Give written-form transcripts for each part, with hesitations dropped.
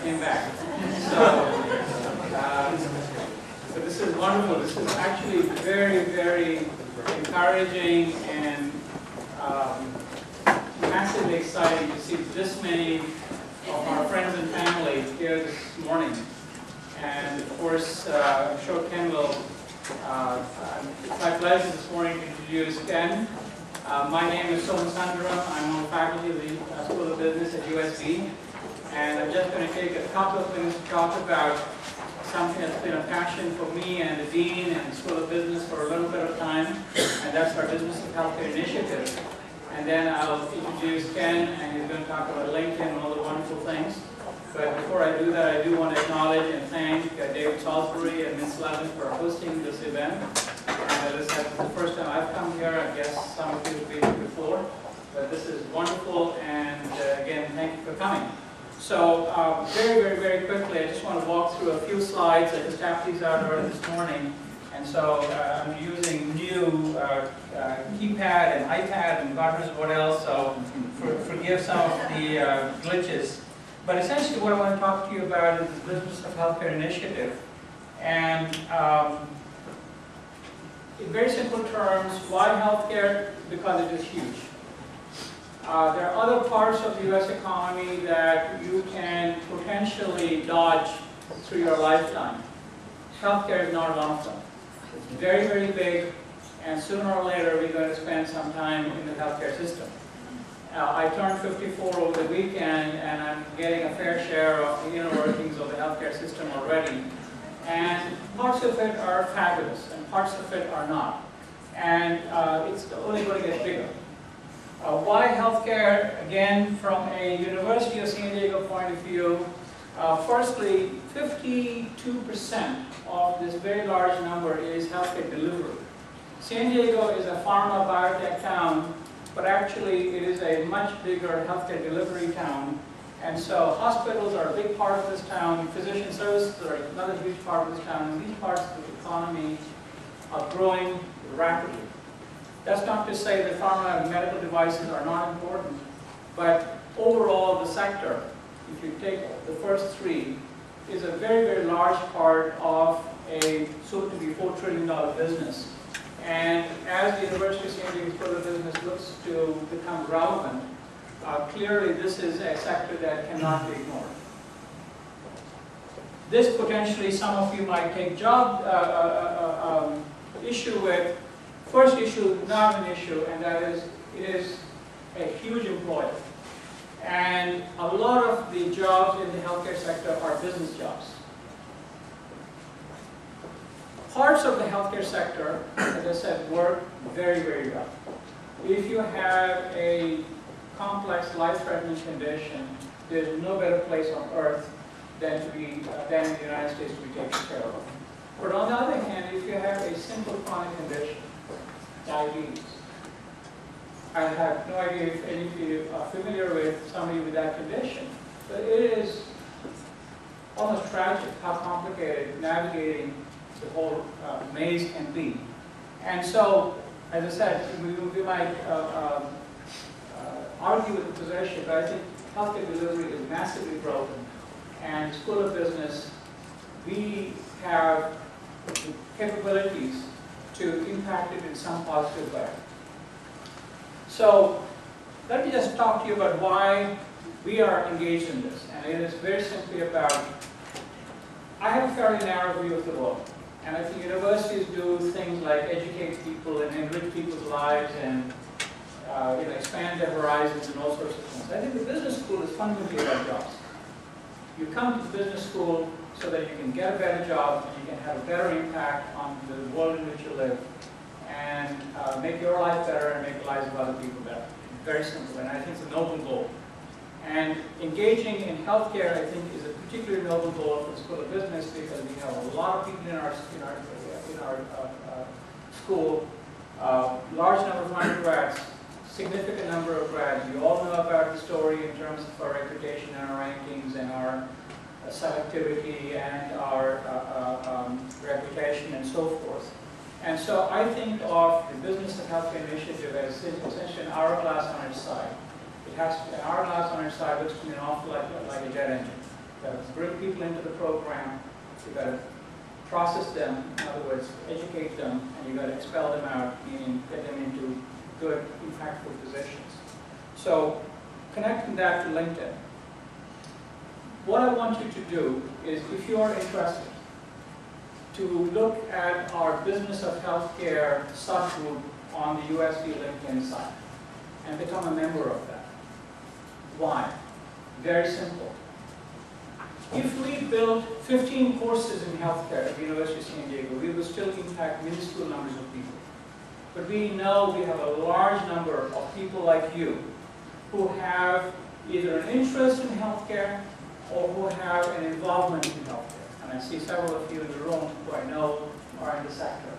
came back. So this is wonderful. This is actually very, very encouraging and massively exciting to see this many of our friends and family here this morning. And of course, I'm sure Ken will, it's my pleasure this morning to introduce Ken. My name is Soman Sundaram. I'm on the faculty of the School of Business at USB. And I'm just going to take a couple of minutes to talk about something that's been a passion for me and the Dean and the School of Business for a little bit of time, and that's our Business of Healthcare initiative. And then I'll introduce Ken, and he's going to talk about LinkedIn and all the wonderful things. But before I do that, I do want to acknowledge and thank David Salisbury and Ms. Levin for hosting this event. And this is the first time I've come here. I guess some of you have been here before. But this is wonderful, and again, thank you for coming. So very, very, very quickly, I just want to walk through a few slides. I just tapped these out early this morning. And so I'm using new keypad and iPad and God knows what else, so forgive some of the glitches. But essentially what I want to talk to you about is the Business of Healthcare initiative. And in very simple terms, why healthcare? Because it is huge. There are other parts of the U.S. economy that you can potentially dodge through your lifetime. Healthcare is not one of them. It's very, very big, and sooner or later we're going to spend some time in the healthcare system. I turned 54 over the weekend, and I'm getting a fair share of the inner workings of the healthcare system already. And parts of it are fabulous, and parts of it are not. And it's only going to get bigger. Why healthcare? Again, from a University of San Diego point of view, firstly, 52% of this very large number is healthcare delivery. San Diego is a pharma biotech town, but actually it is a much bigger healthcare delivery town. And so hospitals are a big part of this town, physician services are another huge part of this town, and these parts of the economy are growing rapidly. That's not to say that pharma and medical devices are not important, but overall the sector, if you take the first three, is a very, very large part of a soon-to-be $4 trillion business. And as the University of San Diego School of Business looks to become relevant, clearly this is a sector that cannot be ignored. This potentially some of you might take job issue with. First issue, not an issue, and that is, it is a huge employer. And a lot of the jobs in the healthcare sector are business jobs. Parts of the healthcare sector, as I said, work very, very well. If you have a complex, life-threatening condition, there's no better place on earth than in the United States to be taken care of. But on the other hand, if you have a simple chronic condition, diabetes. I have no idea if any of you are familiar with somebody with that condition, but it is almost tragic how complicated navigating the whole maze can be. And so, as I said, we might argue with the position, but I think healthcare delivery is massively broken. And School of Business, we have the capabilities to impact it in some positive way. So let me just talk to you about why we are engaged in this. And it is very simply about, I have a fairly narrow view of the world. And I think universities do things like educate people and enrich people's lives and expand their horizons and all sorts of things. I think the business school is fundamentally about jobs. You come to the business school so that you can get a better job and you can have a better impact on the world in which you live and make your life better and make the lives of other people better. Very simple, and I think it's a noble goal. And engaging in healthcare, I think, is a particularly noble goal for the School of Business because we have a lot of people in our school, large number of undergrads, significant number of grads. You all know about the story in terms of our reputation and our rankings and our selectivity and our reputation and so forth. And so I think of the Business of Healthcare initiative as essentially an hourglass on its side. It has to, an hourglass on its side looks to me an awful lot like a jet engine. bring people into the program, you've got to process them, in other words, educate them, and you've got to expel them out, meaning get them into good, impactful positions. So connecting that to LinkedIn. What I want you to do is, if you are interested, to look at our Business of Healthcare subgroup on the USD LinkedIn site and become a member of that. Why? Very simple. If we built 15 courses in healthcare at the University of San Diego, we would still impact minuscule numbers of people. But we know we have a large number of people like you who have either an interest in healthcare or who have an involvement in healthcare. And I see several of you in the room who I know are in the sector.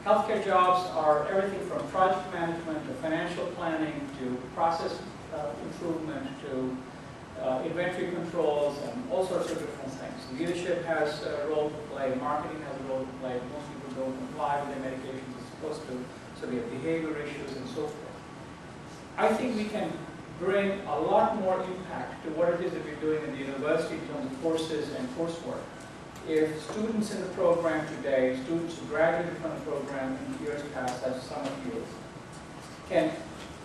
Healthcare jobs are everything from project management to financial planning to process improvement to inventory controls and all sorts of different things. Leadership has a role to play, marketing has a role to play. Most people don't comply with their medications as supposed to, so we have behavior issues and so forth. I think we can bring a lot more impact to what it is that we're doing in the university in terms of courses and coursework. If students in the program today, students who graduated from the program in years past, as some of you, can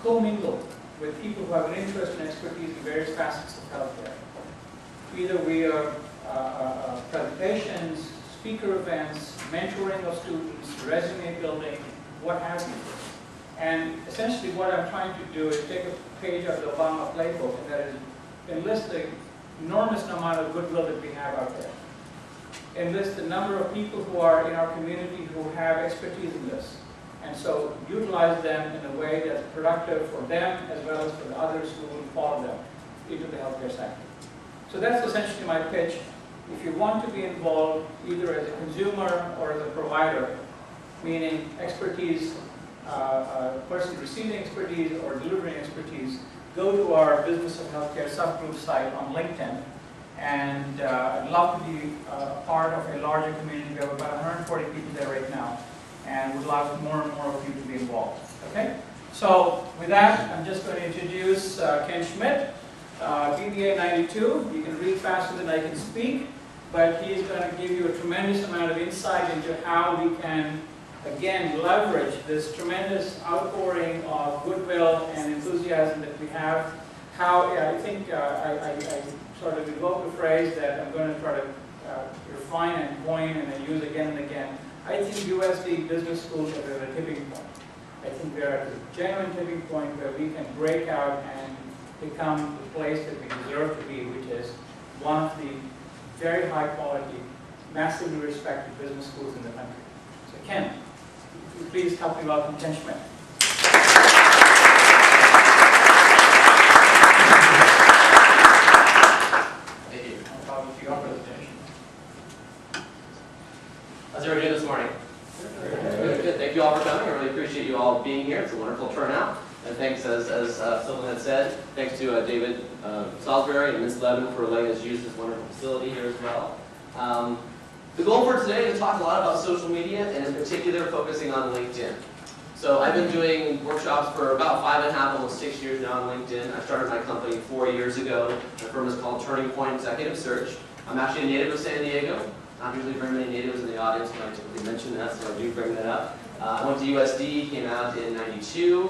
commingle with people who have an interest and expertise in various facets of healthcare. Either we are presentations, speaker events, mentoring of students, resume building, what have you. And essentially what I'm trying to do is take a page out of the Obama playbook, and that is enlist the enormous amount of goodwill that we have out there. Enlist the number of people who are in our community who have expertise in this. And so utilize them in a way that's productive for them as well as for the others who will follow them into the healthcare sector. So that's essentially my pitch. If you want to be involved either as a consumer or as a provider, meaning expertise, person receiving expertise or delivering expertise, go to our Business of Healthcare subgroup site on LinkedIn. And I'd love to be part of a larger community. We have about 140 people there right now, and would love more and more of you to be involved. Okay? So with that, I'm just going to introduce Ken Schmidt, BBA 92. You can read faster than I can speak, but he's going to give you a tremendous amount of insight into how we can, again, leverage this tremendous outpouring of goodwill and enthusiasm that we have. How I think I sort of evoke a phrase that I'm going to try to refine and coin and then use again and again. I think USD business schools are at a tipping point. I think they're at a genuine tipping point where we can break out and become the place that we deserve to be, which is one of the very high quality, massively respected business schools in the country. So Ken, please help me welcome Ken Schmidt. Thank you. No problem with your presentation. How's everybody doing this morning? Good. Thank you all for coming. I really appreciate you all being here. It's a wonderful turnout. And thanks, as Sylvan had said, thanks to David Salisbury and Ms. Levin for letting us use this wonderful facility here as well. The goal for today is to talk a lot about social media, and in particular focusing on LinkedIn. So I've been doing workshops for about 5.5, almost 6 years now on LinkedIn. I started my company 4 years ago. My firm is called Turning Point Executive Search. I'm actually a native of San Diego. Not usually very many natives in the audience when I typically mention that, so I do bring that up. I went to USD, came out in '92,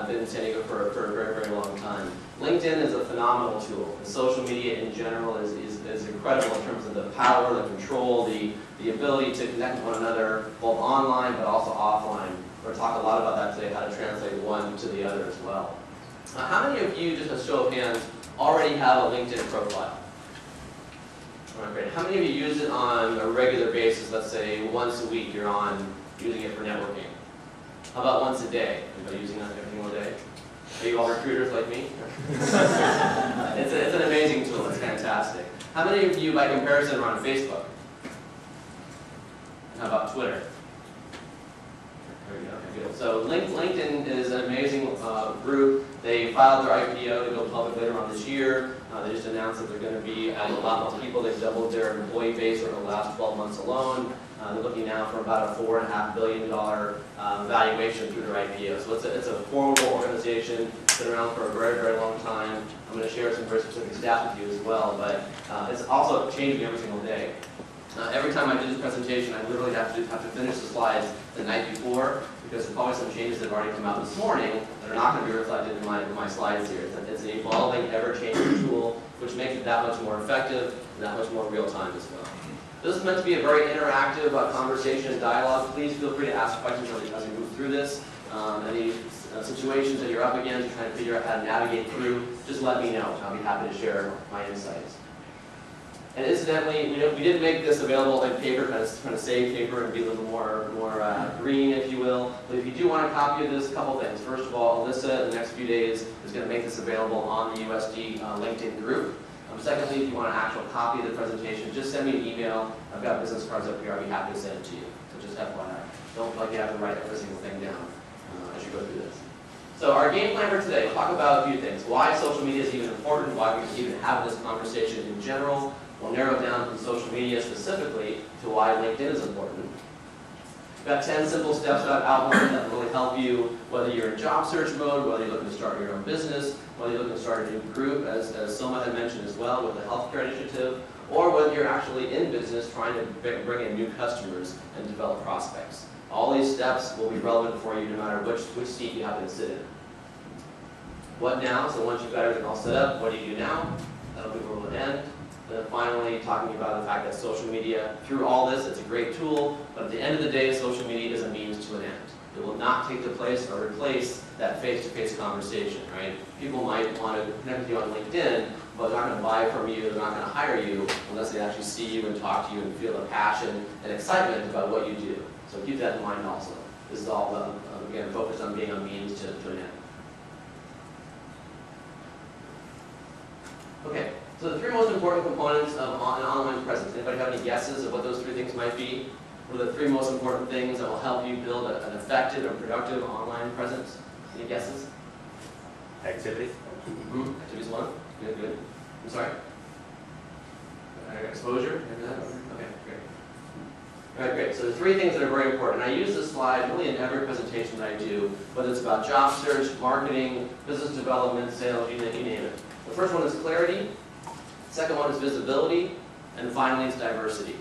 been in San Diego for a very, very long time. LinkedIn is a phenomenal tool, and social media in general is incredible in terms of the power, the control, the ability to connect with one another, both online but also offline. We're going to talk a lot about that today, how to translate one to the other as well. How many of you, just a show of hands, already have a LinkedIn profile? All right, great. How many of you use it on a regular basis? Let's say once a week you're on using it for networking. How about once a day? Anybody using that every single day? Are you all recruiters like me? It's an amazing tool. It's fantastic. How many of you, by comparison, are on Facebook? And how about Twitter? There we go. Okay, good. So LinkedIn is an amazing group. They filed their IPO to go public later on this year. They just announced that they're going to be adding a lot more people. They've doubled their employee base over the last 12 months alone. They're looking now for about a $4.5 billion valuation through their IPO. So it's a formidable organization. been around for a very, very long time. I'm going to share some very specific stats with you as well, but it's also changing every single day. Every time I do this presentation, I literally have to finish the slides the night before, because there's probably some changes that have already come out this morning that are not going to be reflected in my slides here. It's an evolving, ever-changing tool, which makes it that much more effective and that much more real-time as well. This is meant to be a very interactive conversation and dialogue. Please feel free to ask questions as we move through this. Any situations that you're up against, you're trying to figure out how to navigate through, just let me know. I'll be happy to share my insights. And incidentally, we did make this available in paper, kind of save paper and be a little more green, if you will. But if you do want a copy of this, a couple things. First of all, Alyssa, in the next few days, is going to make this available on the USD LinkedIn group. Secondly, if you want an actual copy of the presentation, just send me an email. I've got business cards up here. I'll be happy to send it to you. So just FYI. Don't feel like you have to write every single thing down as you go through this. So our game plan for today, we'll talk about a few things. Why social media is even important, why we can even have this conversation in general. We'll narrow down from social media specifically to why LinkedIn is important. We've got 10 simple steps that I've outlined that will really help you, whether you're in job search mode, whether you're looking to start your own business, whether you're looking to start a new group, as Soma had mentioned as well with the healthcare initiative, or whether you're actually in business trying to bring in new customers and develop prospects. All these steps will be relevant for you no matter which seat you happen to sit in. What now? So once you've got everything all set up, what do you do now? That'll be where we'll end. Then finally, talking about the fact that social media, through all this, it's a great tool, but at the end of the day, social media is a means to an end. It will not take the place or replace that face-to-face conversation, right? People might want to connect with you on LinkedIn, but they're not going to buy from you, they're not going to hire you unless they actually see you and talk to you and feel the passion and excitement about what you do. So keep that in mind also. This is all, again, focused on being a means to an end. Okay. So the three most important components of an online presence. Anybody have any guesses of what those three things might be? What are the three most important things that will help you build an effective and productive online presence? Any guesses? Activities. Activities one. Good, good. I'm sorry? Exposure? Okay, great. All right, great. So the three things that are very important. And I use this slide really in every presentation that I do, whether it's about job search, marketing, business development, sales, you name it. The first one is clarity. Second one is visibility, and finally it's diversity.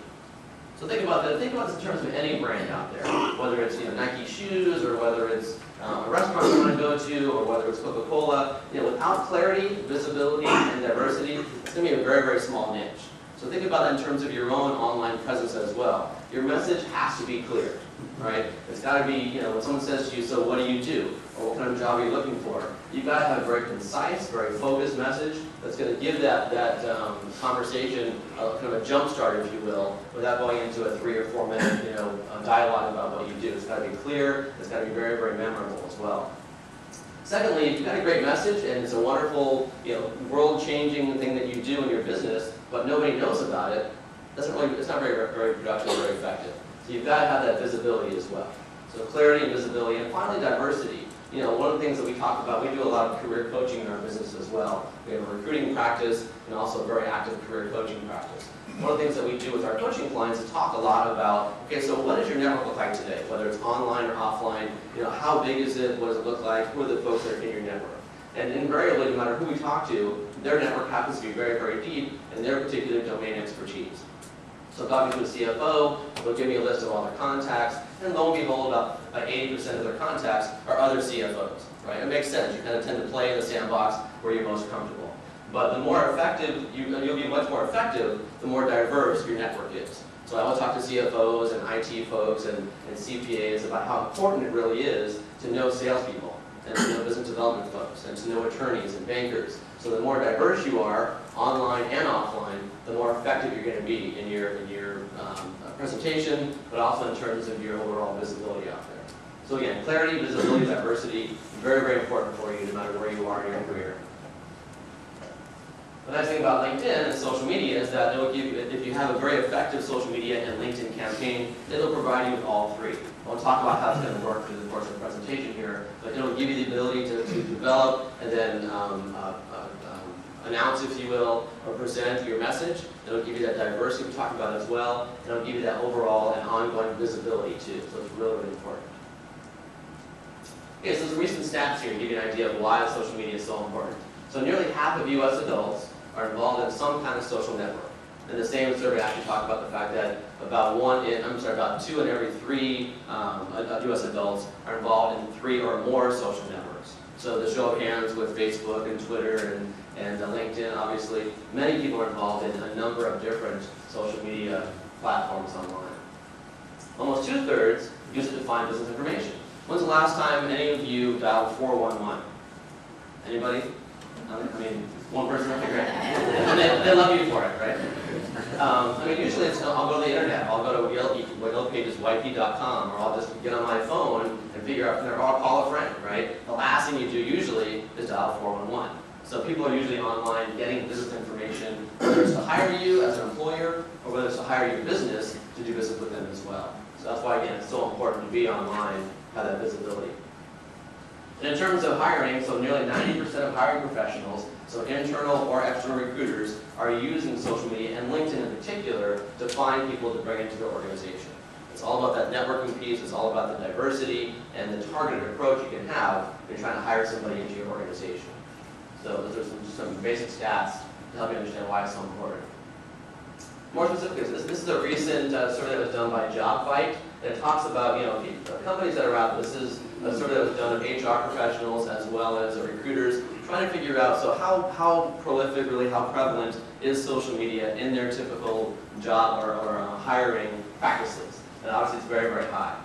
So think about that. Think about this in terms of any brand out there, whether it's Nike shoes, or whether it's a restaurant you want to go to, or whether it's Coca-Cola. Without clarity, visibility, and diversity, it's going to be a very, very small niche. So think about that in terms of your own online presence as well. Your message has to be clear, right? It's got to be, when someone says to you, so what do you do? Or what kind of job are you looking for? You've got to have a very concise, very focused message that's going to give that conversation kind of a jump start, if you will, without going into a 3 or 4 minute dialogue about what you do. It's got to be clear. It's got to be very, very memorable as well. Secondly, if you've got a great message and it's a wonderful, world-changing thing that you do in your business, but nobody knows about it, it's not very, very productive or very effective. So you've got to have that visibility as well. So clarity and visibility, and finally diversity. One of the things that we talk about, we do a lot of career coaching in our business as well. We have a recruiting practice and also a very active career coaching practice. One of the things that we do with our coaching clients is talk a lot about, okay, so what does your network look like today? Whether it's online or offline, how big is it? What does it look like? Who are the folks that are in your network? And invariably, no matter who we talk to, their network happens to be very, very deep in their particular domain expertise. So talking to a CFO, they'll give me a list of all their contacts, and lo and behold, about 80% of their contacts are other CFOs, right? It makes sense. You kind of tend to play in the sandbox where you're most comfortable. But the more effective, you'll be much more effective, the more diverse your network is. So I will talk to CFOs and IT folks and CPAs about how important it really is to know salespeople, and to know business development folks, and to know attorneys and bankers. So the more diverse you are, online and offline, the more effective you're going to be in your presentation, but also in terms of your overall visibility out there. So again, clarity, visibility, diversity, very, very important for you no matter where you are in your career. The nice thing about LinkedIn and social media is that it'll give you, if you have a very effective social media and LinkedIn campaign, it'll provide you with all three. I'll talk about how it's going to work through the course of the presentation here, but it'll give you the ability to develop and then announce, if you will, or present your message. It'll give you that diversity we talked about as well, and it'll give you that overall and ongoing visibility too. So it's really, really important. Okay, so some recent stats here to give you an idea of why social media is so important. So nearly half of U.S. adults are involved in some kind of social network. And the same survey actually talked about the fact that about 2 in every 3 U.S. adults are involved in 3 or more social networks. So the show of hands with Facebook and Twitter and LinkedIn, obviously, many people are involved in a number of different social media platforms online. Almost 2/3 use it to find business information. When's the last time any of you dialed 411? Anybody? I mean, one person, okay, great. And they love you for it, right? I mean, usually I'll go to the internet. I'll go to Yellow Pages, yp.com, or I'll just get on my phone and figure out, or I'll call a friend, right? The last thing you do usually is dial 411. So people are usually online getting business information, whether it's to hire you as an employer, or whether it's to hire your business to do business with them as well. So that's why, again, it's so important to be online, have that visibility. And in terms of hiring, so nearly 90% of hiring professionals, so internal or external recruiters, are using social media and LinkedIn in particular to find people to bring into their organization. It's all about that networking piece, it's all about the diversity and the targeted approach you can have when you're trying to hire somebody into your organization. So those are some basic stats to help you understand why it's so important. More specifically, this is a recent survey that was done by JobFight, and it talks about, companies that are out. This is a survey that was done of HR professionals as well as recruiters, trying to figure out, so how prolific, really, how prevalent is social media in their typical job or hiring practices? And obviously it's very, very high.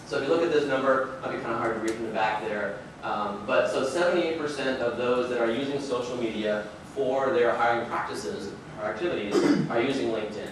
So if you look at this number, it might be kind of hard to read from the back there, but so 78% of those that are using social media for their hiring practices or activities are using LinkedIn.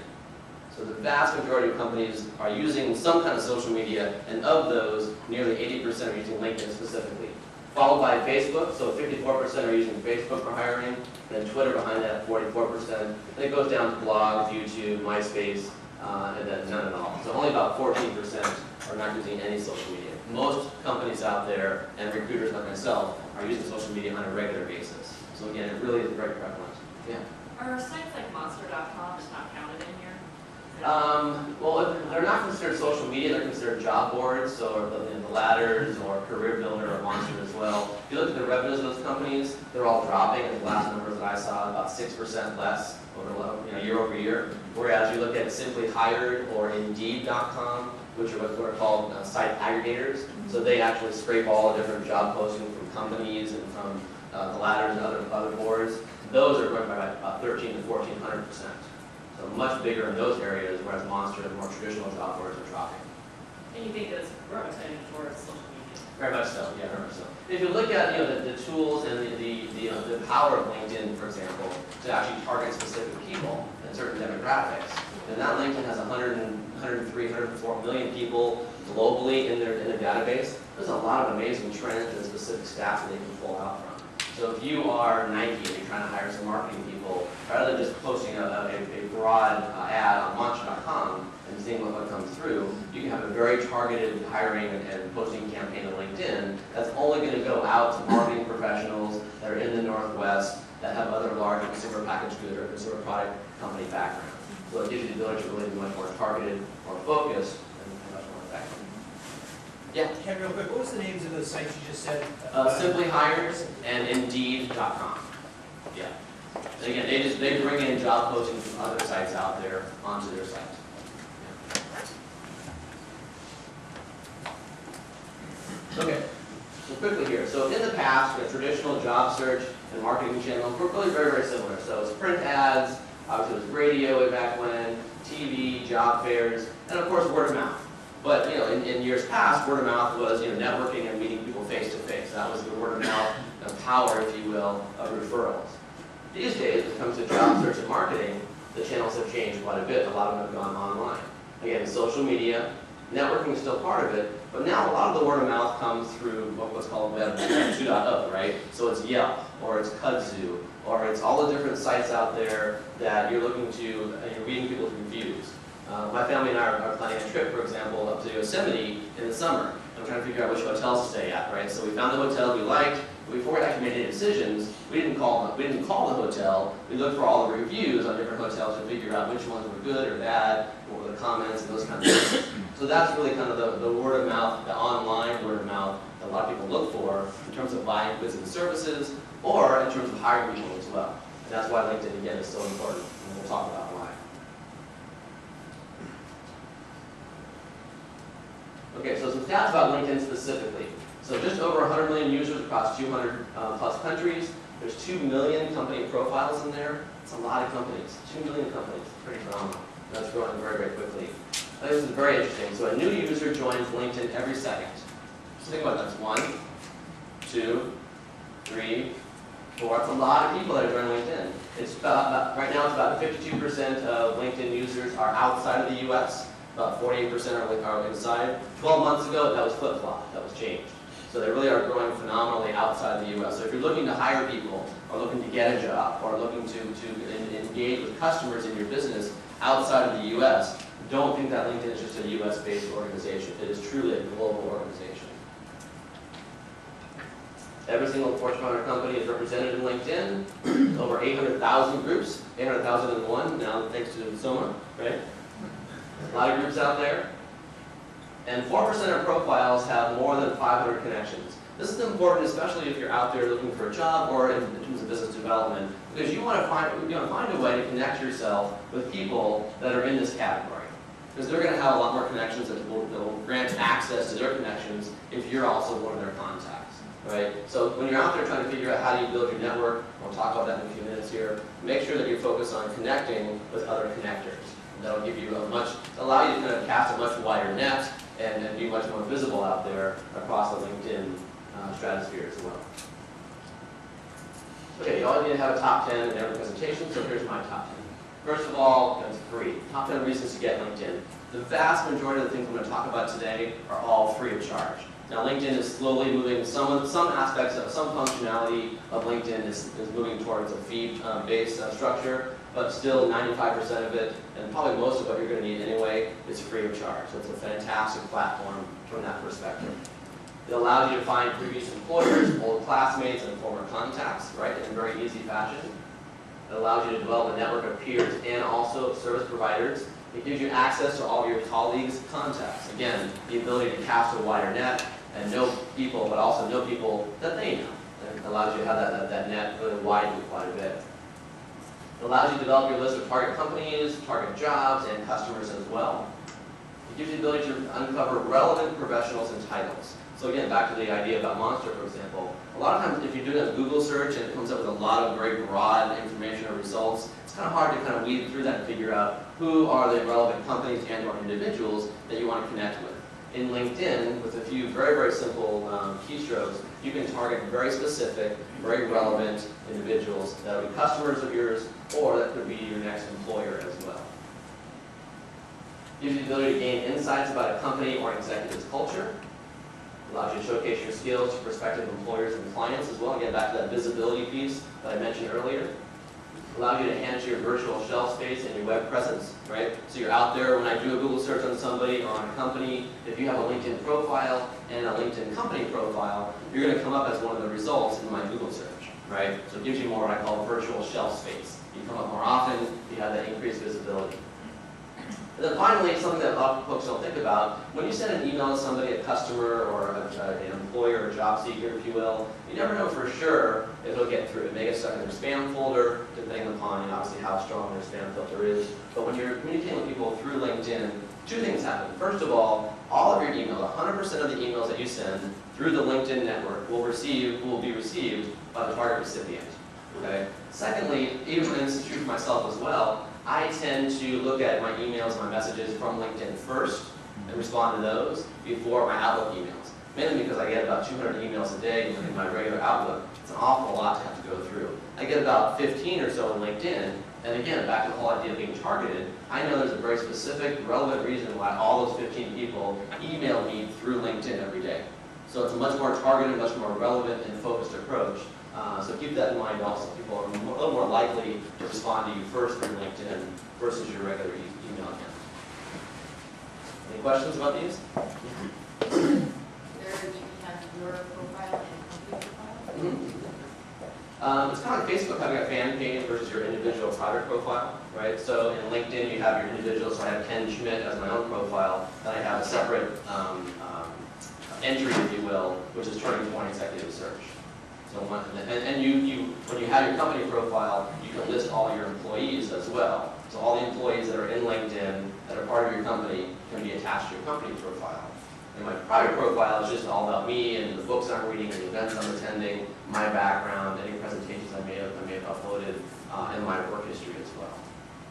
So the vast majority of companies are using some kind of social media, and of those, nearly 80% are using LinkedIn specifically. Followed by Facebook, so 54% are using Facebook for hiring, and then Twitter behind that, 44%. And it goes down to blogs, YouTube, MySpace, and then none at all. So only about 14% are not using any social media. Most companies out there, and recruiters like myself, are using social media on a regular basis. So again, it really is very prevalent. Yeah. Are sites like Monster.com just not counted in here? Well, they're not considered social media, they're considered job boards, so the Ladders or Career Builder or Monster as well. If you look at the revenues of those companies, they're all dropping. And the last numbers that I saw, about 6% less year over year. Whereas you look at Simply Hired or Indeed.com, which are what are called site aggregators. So they actually scrape all the different job postings from companies and from the Ladders and other boards. Those are growing by about 1,300 to 1,400%. So much bigger in those areas, whereas Monster and more traditional job boards are dropping. And you think that's gravitating towards social media? Very much so, yeah, very much so. If you look at the tools and the power of LinkedIn, for example, to actually target specific people and certain demographics, then that LinkedIn has 103, 104 million people globally in their database. There's a lot of amazing trends and specific stats that they can pull out from. So if you are Nike and you're trying to hire some marketing people, rather than just posting a broad ad on Monster.com and seeing what comes through, you can have a very targeted hiring and posting campaign on LinkedIn that's only going to go out to marketing professionals that are in the Northwest that have other large consumer packaged goods or consumer product company backgrounds. So it gives you the ability to really be much more targeted, more focused, and much more effective. Yeah? Ken, real quick, what was the names of those sites you just said? Simply Hired and Indeed.com. Yeah. And again, they bring in job postings from other sites out there onto their site. Yeah. Okay. So quickly here. So in the past, we had traditional job search and marketing channels were really very, very similar. So it's print ads, obviously it was radio way back when, TV, job fairs, and of course word of mouth. But in years past, word of mouth was networking and meeting people face to face. That was the word of mouth power, if you will, of referrals. These days, when it comes to job search and marketing, the channels have changed quite a bit. A lot of them have gone online. Again, social media, networking is still part of it, but now a lot of the word of mouth comes through what's called Web 2.0, right? So it's Yelp, or it's Kudzu, or it's all the different sites out there that you're looking to, you're reading people's reviews. My family and I are planning a trip, for example, up to Yosemite in the summer. I'm trying to figure out which hotels to stay at, right? So we found the hotel we liked. Before we actually made any decisions, we didn't call the hotel. We looked for all the reviews on different hotels to figure out which ones were good or bad, what were the comments and those kinds of things. So that's really kind of the word of mouth, the online word of mouth that a lot of people look for in terms of buying goods and services, or in terms of hiring people as well. And that's why LinkedIn, again, is so important, and we'll talk about why. Okay, so some stats about LinkedIn specifically. So just over 100 million users across 200 plus countries. There's 2 million company profiles in there. It's a lot of companies, 2 million companies, pretty phenomenal. That's growing very, very quickly. I think this is very interesting. So a new user joins LinkedIn every second. So think about that. That's 1, 2, 3, 4. That's a lot of people that are joining LinkedIn. It's right now it's about 52% of LinkedIn users are outside of the US. About 48% are inside. 12 months ago, that was flip-flop. That was changed. So they really are growing phenomenally outside the US. So if you're looking to hire people, or looking to get a job, or looking to engage with customers in your business outside of the US, don't think that LinkedIn is just a US-based organization. It is truly a global organization. Every single Fortune 500 company is represented in LinkedIn. Over 800,000 groups, 800,001 now thanks to Soma, right? A lot of groups out there. And 4% of profiles have more than 500 connections. This is important, especially if you're out there looking for a job or in terms of business development, because you want to find a way to connect yourself with people that are in this category. Because they're going to have a lot more connections that will grant access to their connections if you're also one of their contacts, right? So when you're out there trying to figure out how do you build your network, we'll talk about that in a few minutes here, make sure that you focus on connecting with other connectors. That'll give you allow you to kind of cast a much wider net and be much more visible out there across the LinkedIn stratosphere as well. Okay, you always need to have a top 10 in every presentation, so here's my top 10. First of all, it's free. Top 10 reasons to get LinkedIn. The vast majority of the things I'm going to talk about today are all free of charge. Now, LinkedIn is slowly moving, some aspects of some functionality of LinkedIn is moving towards a fee-based structure, but still 95% of it, and probably most of what you're going to need anyway, is free of charge. So it's a fantastic platform from that perspective. It allows you to find previous employers, old classmates, and former contacts, right, in a very easy fashion. It allows you to develop a network of peers and also service providers. It gives you access to all of your colleagues' contacts. Again, the ability to cast a wider net and know people, but also know people that they know. It allows you to have that net really widen quite a bit. It allows you to develop your list of target companies, target jobs, and customers as well. It gives you the ability to uncover relevant professionals and titles. So again, back to the idea about Monster, for example. A lot of times, if you're doing a Google search and it comes up with a lot of very broad information or results, it's kind of hard to kind of weed through that and figure out who are the relevant companies and or individuals that you want to connect with. In LinkedIn, with a few very, very simple keystrokes, you can target very specific, very relevant individuals that will be customers of yours, or that could be your next employer as well. Gives you the ability to gain insights about a company or executive's culture. Allows you to showcase your skills to prospective employers and clients as well. Again, back to that visibility piece that I mentioned earlier. Allows you to enhance your virtual shelf space and your web presence, right? So you're out there, when I do a Google search on somebody or on a company, if you have a LinkedIn profile and a LinkedIn company profile, you're going to come up as one of the results in my Google search, right? So it gives you more what I call virtual shelf space. You come up more often, you have that increased visibility. And then finally, something that a lot of folks don't think about, when you send an email to somebody, a customer or an employer or job seeker, if you will, you never know for sure if it'll get through. It may get stuck in their spam folder, depending upon obviously how strong their spam filter is. But when you're communicating with people through LinkedIn, two things happen. First of all of your emails, 100% of the emails that you send through the LinkedIn network will be received by the target recipient. Okay? Secondly, even and this is true for myself as well, I tend to look at my emails, my messages from LinkedIn first and respond to those before my Outlook emails. Mainly because I get about 200 emails a day in my regular Outlook. It's an awful lot to have to go through. I get about 15 or so in LinkedIn, and again, back to the whole idea of being targeted, I know there's a very specific, relevant reason why all those 15 people email me through LinkedIn every day. So it's a much more targeted, much more relevant and focused approach. So keep that in mind also. People are a little more likely to respond to you first through LinkedIn versus your regular email account. Any questions about these? There you have your profile and company profile? It's kind of like Facebook having a fan page versus your individual private profile, right? So in LinkedIn, you have your individual, so I have Ken Schmidt as my own profile, and I have a separate entry, if you will, which is turning point executive search. So and you when you have your company profile, you can list all your employees as well. So all the employees that are in LinkedIn that are part of your company can be attached to your company profile. And my private profile is just all about me and the books I'm reading and the events I'm attending, my background, any presentations I may have uploaded, and my work history as well.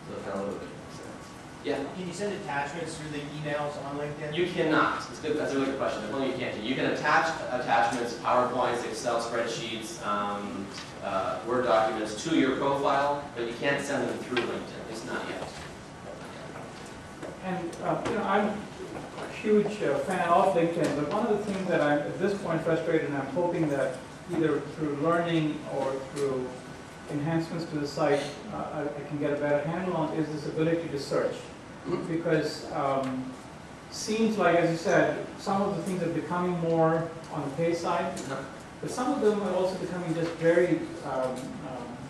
So kind of a little bit makes sense. Yeah. Can you send attachments through the emails on LinkedIn? You cannot. It's good. That's a really good question. The only you can't do. You can attach attachments, PowerPoints, Excel spreadsheets, Word documents to your profile, but you can't send them through LinkedIn. It's not yet. And I'm a huge fan of LinkedIn, but one of the things that I'm at this point frustrated, and I'm hoping that either through learning or through enhancements to the site, I can get a better handle on, is this ability to search. Because seems like, as you said, some of the things are becoming more on the pay side, but some of them are also becoming just very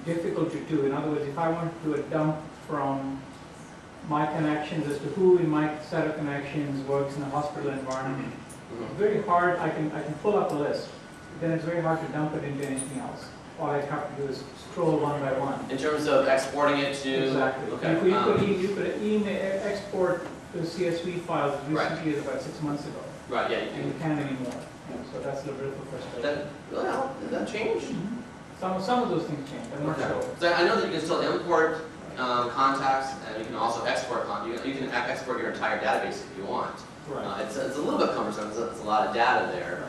difficult to do. In other words, if I want to do a dump from my connections as to who in my set of connections works in a hospital environment, very hard. I can pull up a list, then it's very hard to dump it into anything else. All I have to do is scroll one by one. In terms of exporting it to... Exactly. Okay. You could email, export the CSV files recently, about 6 months ago. Right, yeah. And you can't anymore. So that's the little frustration. Did that change? Some of those things change, I'm not sure. So I know that you can still import contacts, and you can also export contacts. You can export your entire database if you want. Right. It's a little bit cumbersome. It's a lot of data there,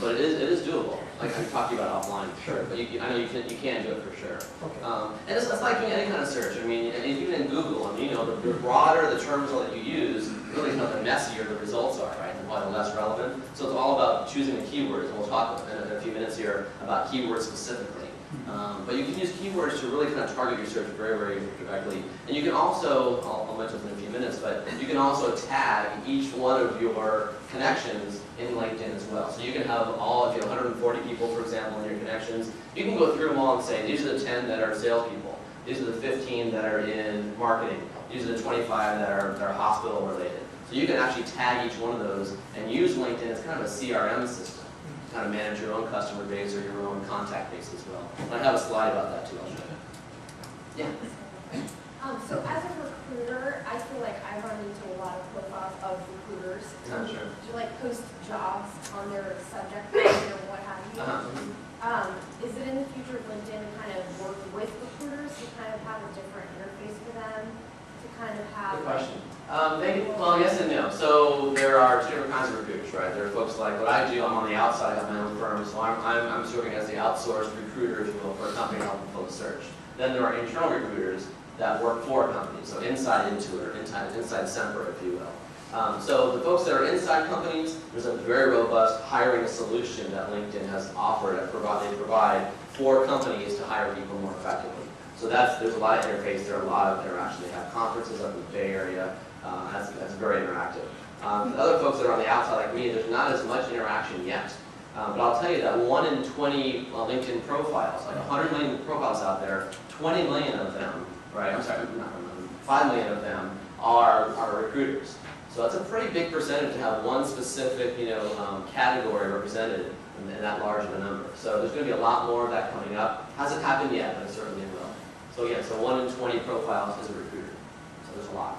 but it is doable. Like I can talk to you about offline, Sure. But I know you can do it for sure. Okay. And it's like doing any kind of search. I mean, even in Google, the broader the terms that you use, really the messier the results are, right? And why the less relevant. So it's all about choosing the keywords. And we'll talk in a few minutes here about keywords specifically. But you can use keywords to really kind of target your search very, very directly. And you can also, I'll mention this in a few minutes, but you can also tag each one of your connections in LinkedIn as well. So you can have all, if you have 140 people, for example, in your connections, you can go through them all and say, these are the 10 that are salespeople. These are the 15 that are in marketing. These are the 25 that are hospital related. So you can actually tag each one of those and use LinkedIn as kind of a CRM system. Kind of manage your own customer base or your own contact base as well. And I have a slide about that too, I'll show you. Yeah? So as a recruiter, I feel like I run into a lot of profiles of recruiters. Sure. To like post jobs on their subject line or what have you. Is it in the future of LinkedIn to kind of work with recruiters to kind of have a different interface for them? To kind of have... Good question. Well, yes and no. So there are two different kinds of recruiters, right? There are folks like what I do. I'm on the outside. I have my own firm, so I'm serving as the outsourced recruiter, if you will, for a company and help them fill the search. Then there are internal recruiters that work for a company, so inside Intuit or inside Semper, if you will. So the folks that are inside companies, there's a very robust hiring solution that LinkedIn has offered. They provide for companies to hire people more effectively. So there's a lot of interface. There are a lot of interaction. They have conferences up in the Bay Area. That's very interactive. The other folks that are on the outside like me, there's not as much interaction yet. But I'll tell you that 1 in 20 LinkedIn profiles, like 100 million profiles out there, 20 million of them, right, I'm sorry, not 5 million of them are recruiters. So that's a pretty big percentage to have one specific, category represented in that large of a number. So there's going to be a lot more of that coming up. Hasn't happened yet, but it certainly will. So yeah, so 1 in 20 profiles is a recruiter. So there's a lot.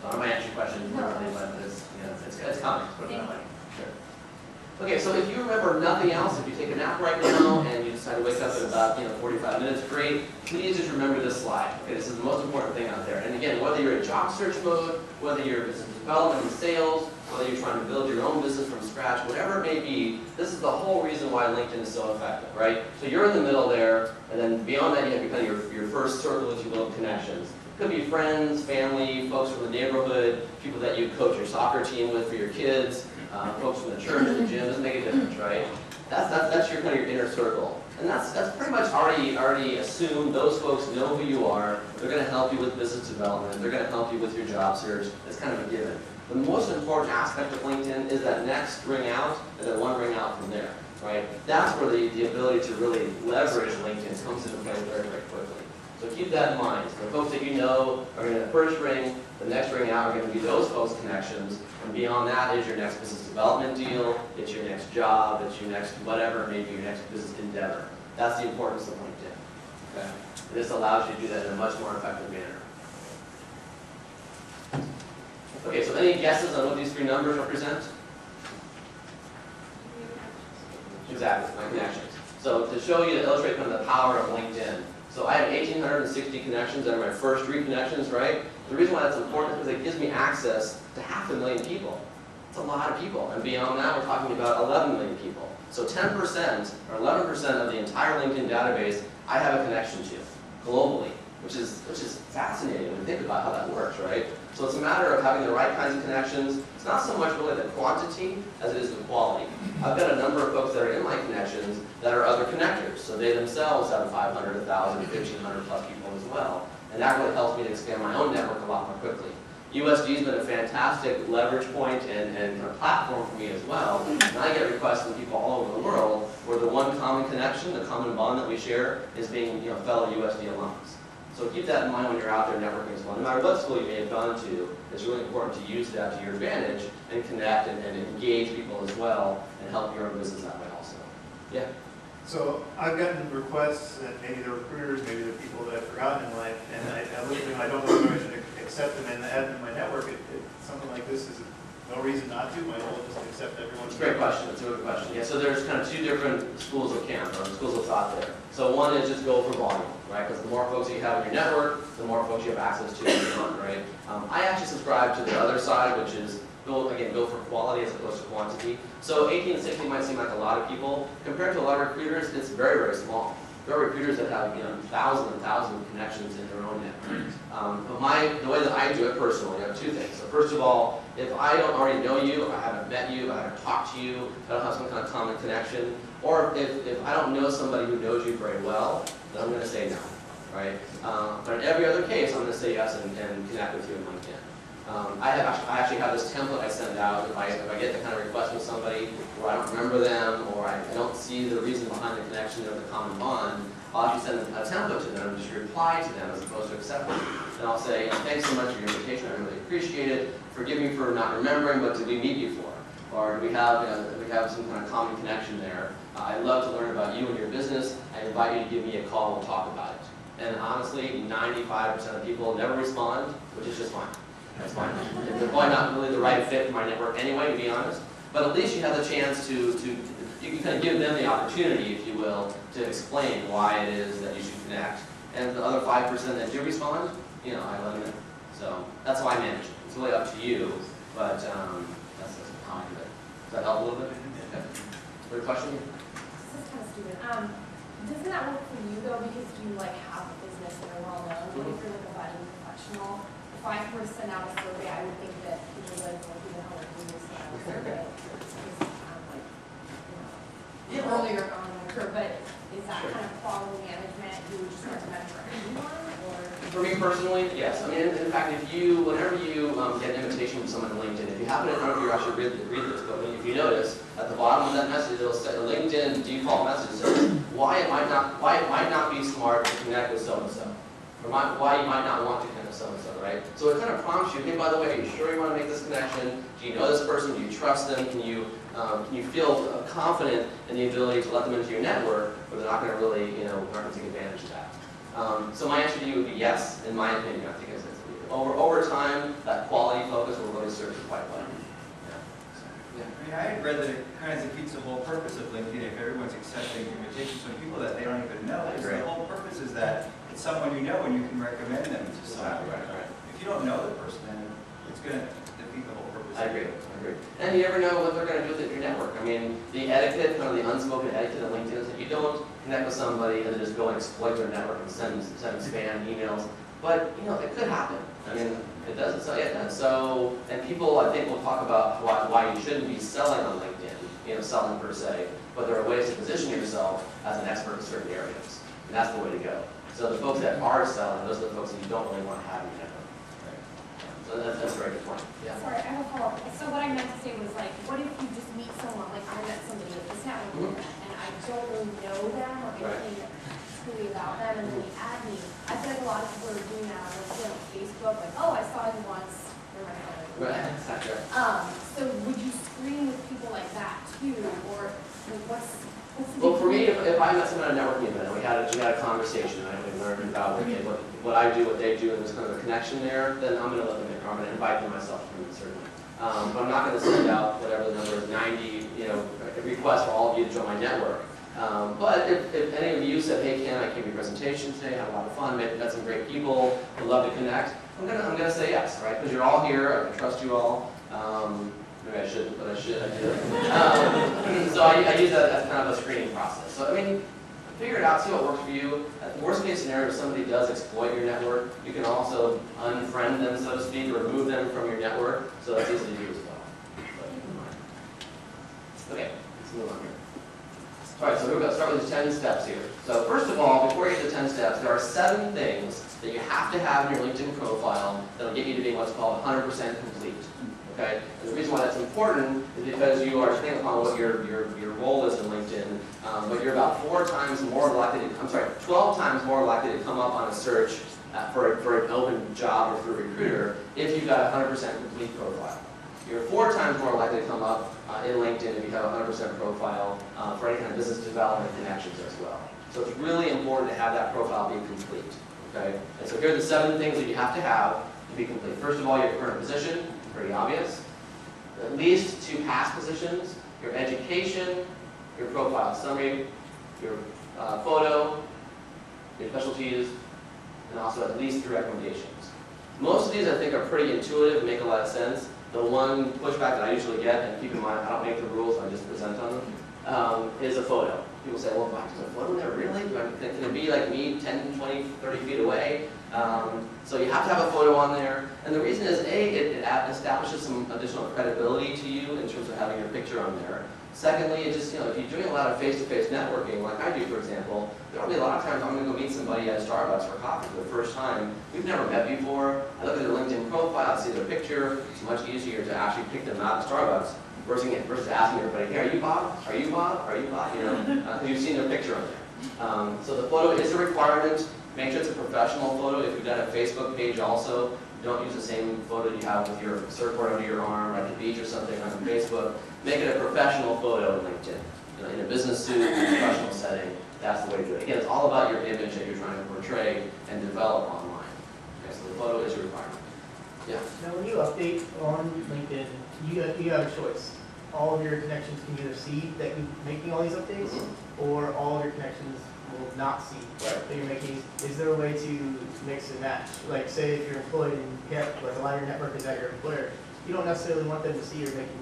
So I might answer your question differently, but it's coming. Put it that way. Sure. Okay, so if you remember nothing else, if you take a nap right now and you decide to wake up in about 45 minutes, great. Please just remember this slide. Okay, this is the most important thing out there. And again, whether you're in job search mode, whether you're business development and sales, whether you're trying to build your own business from scratch, whatever it may be, this is the whole reason why LinkedIn is so effective, right? So you're in the middle there, and then beyond that, you have kind of your first circle, if you will, of connections. Could be friends, family, folks from the neighborhood, people that you coach your soccer team with for your kids, folks from the church, the gym. Doesn't make a difference, right? That's your kind of your inner circle, and that's pretty much already assumed. Those folks know who you are. They're going to help you with business development. They're going to help you with your job search. It's kind of a given. The most important aspect of LinkedIn is that next ring out, and then one ring out from there, right? That's where the ability to really leverage LinkedIn comes into play very, very quickly. So keep that in mind. So the folks that you know are going to first ring, the next ring out are going to be those folks' connections. And beyond that is your next business development deal, it's your next job, it's your next whatever, maybe your next business endeavor. That's the importance of LinkedIn. Okay? And this allows you to do that in a much more effective manner. Okay, so any guesses on what these three numbers represent? Exactly, my connections. So to show you, to illustrate kind of the power of LinkedIn. So I have 1,860 connections that are my first three connections, right? The reason why that's important is because it gives me access to 500,000 people. It's a lot of people. And beyond that, we're talking about 11 million people. So 10% or 11% of the entire LinkedIn database I have a connection to globally, which is fascinating when you think about how that works, right? So it's a matter of having the right kinds of connections. It's not so much really the quantity as it is the quality. I've got a number of folks that are in my connections that are other connectors. So they themselves have 500, 1,000, 1,500 plus people as well. And that really helps me to expand my own network a lot more quickly. USD has been a fantastic leverage point and kind of platform for me as well. And I get requests from people all over the world where the one common connection, the common bond that we share is being fellow USD alums. So keep that in mind when you're out there networking as well. No matter what school you may have gone to, it's really important to use that to your advantage and connect and engage people as well and help your own business that way also. Yeah? So I've gotten requests, and maybe they're recruiters, maybe they're people that I've forgotten in life, and I look at them, I don't know whether I should accept them and add them to my network. Something like this is no reason not to. My goal is just to accept everyone. It's a great question. It's a good question. Yeah, so there's kind of two different schools of camp, or schools of thought there. So one is just go for volume, right? Because the more folks you have in your network, the more folks you have access to every month, right? I actually subscribe to the other side, which is go for quality as opposed to quantity. So 18 and 60 might seem like a lot of people. Compared to a lot of recruiters, it's very, very small. There are recruiters that have thousands and thousands of connections in their own network. But the way that I do it personally, I have two things. So first of all, if I don't already know you, if I haven't met you, if I haven't talked to you, if I don't have some kind of common connection, or if I don't know somebody who knows you very well, then I'm going to say no, right? But in every other case, I'm going to say yes and connect with you in LinkedIn. I actually have this template I send out if I get the kind of request from somebody where I don't remember them or I don't see the reason behind the connection or the common bond. I'll actually send a template to them and just reply to them as opposed to accepting. And I'll say, thanks so much for your invitation, I really appreciate it. Forgive me for not remembering, but did we meet before? Or do we have some kind of common connection there? I'd love to learn about you and your business. I invite you to give me a call and we'll talk about it. And honestly, 95% of people never respond, which is just fine. That's fine. They're probably not really the right fit for my network anyway, to be honest. But at least you have the chance to you can kind of give them the opportunity, if you will, to explain why it is that you should connect. And the other 5% that do respond, I let them in. So that's how I manage it. It's really up to you, but that's how I do it. Does that help a little bit? Okay. Good question? This is kind of stupid. Doesn't that work for you though, because you have a business and are well known? But if you're a budding professional, if I were to send out a survey, I would think that people would who the hell are doing this survey? Earlier on in the curve, but is that kind of quality management you would just recommend for anyone, or? For me personally, yes. I mean, in fact, whenever you get an invitation from someone on LinkedIn, if you happen to, I don't know if you actually read this, but if you notice, at the bottom of that message, it'll say, a LinkedIn default message says, why it might not be smart to connect with so-and-so. Or why you might not want to connect with so-and-so, right? So it kind of prompts you, hey, by the way, are you sure you want to make this connection? Do you know this person? Do you trust them? Can you feel confident in the ability to let them into your network, but they're not going to really, not going to take advantage of that? So my answer to you would be yes, in my opinion. I think it's over time, that quality focus will really serve you quite well. I had read that it kind of defeats the whole purpose of LinkedIn if everyone's accepting invitations from people that they don't even know. Because the whole purpose is that it's someone you know and you can recommend them to someone. Right. If you don't know the person, then it's going to defeat the whole purpose. I agree. And you never know what they're going to do with your network. I mean, the etiquette, kind of the unspoken etiquette of LinkedIn is that you don't connect with somebody and just go and exploit their network and send spam emails. But, it could happen. I mean, it doesn't. So, and people, I think, will talk about why you shouldn't be selling on LinkedIn, selling per se. But there are ways to position yourself as an expert in certain areas. And that's the way to go. So the folks that are selling, those are the folks that you don't really want to have in your network. So that's a very good point. Yeah. Sorry, I have a follow-up. So what I meant to say was what if you just meet someone, I met somebody at this network and I don't really know them or anything truly about them, and then they add me. I feel like oh, I saw him once, they're my friend. Right, exactly. So would you screen with people like that too, or like, what's the? Well, for me, if I met someone at a networking event and we had a conversation, and I learned about what I do, what they do, and there's kind of a connection there, then I'm going to let them in, or I'm going to invite them myself, certainly. But I'm not going to send out whatever the number is, 90, requests for all of you to join my network. But if any of you said, hey Ken, I came to your presentation today, had a lot of fun, met some great people, would love to connect, I'm gonna say yes, right? Because you're all here, I can trust you all. Maybe I shouldn't, but I should, I do. So I use that as kind of a screening process. So I mean, figure it out, see what works for you. At the worst case scenario, if somebody does exploit your network, you can also unfriend them, so to speak, or remove them from your network. So that's easy to do as well. Okay, let's move on here. All right, so we're going to start with the 10 steps here. So first of all, before you get to 10 steps, there are 7 things that you have to have in your LinkedIn profile that will get you to being what's called 100% complete. Okay? And the reason why that's important is because you are, depending upon what your role is in LinkedIn, but you're about 12 times more likely to come up on a search for an open job or for a recruiter if you've got a 100% complete profile. You're 4 times more likely to come up in LinkedIn if you have a 100% profile for any kind of business development connections as well. So it's really important to have that profile be complete. Okay? And so here are the 7 things that you have to be complete. First of all, your current position, pretty obvious. At least 2 past positions, your education, your profile summary, your photo, your specialties, and also at least 3 recommendations. Most of these I think are pretty intuitive, make a lot of sense. The one pushback that I usually get, and keep in mind I don't make the rules, I just present on them, is a photo. People say, well, why is a photo there really? Can it be like me 10, 20, 30 feet away? So you have to have a photo on there. And the reason is, A, it establishes some additional credibility to you in terms of having your picture on there. Secondly, it just, if you're doing a lot of face-to-face networking, like I do, for example, there will be a lot of times I'm going to go meet somebody at Starbucks for coffee for the first time. We've never met before. I look at their LinkedIn profile, I see their picture. It's much easier to actually pick them out at Starbucks versus asking everybody, hey, are you Bob? Are you Bob? Are you Bob? Because you've seen their picture on there. So the photo is a requirement. Make sure it's a professional photo. If you've got a Facebook page also, don't use the same photo you have with your surfboard under your arm at the beach or something on Facebook. Make it a professional photo in LinkedIn. In a business suit, in a professional setting, that's the way to do it. Again, it's all about your image that you're trying to portray and develop online. Okay, so the photo is a requirement. Yeah? Now, when you update on LinkedIn, you have a choice. All of your connections can either see that you're making all these updates, or all of your connections will not see that you're making. Is there a way to mix and match? Like, say if you're employed and you have, like, a lot of your network is at your employer, you don't necessarily want them to see you're making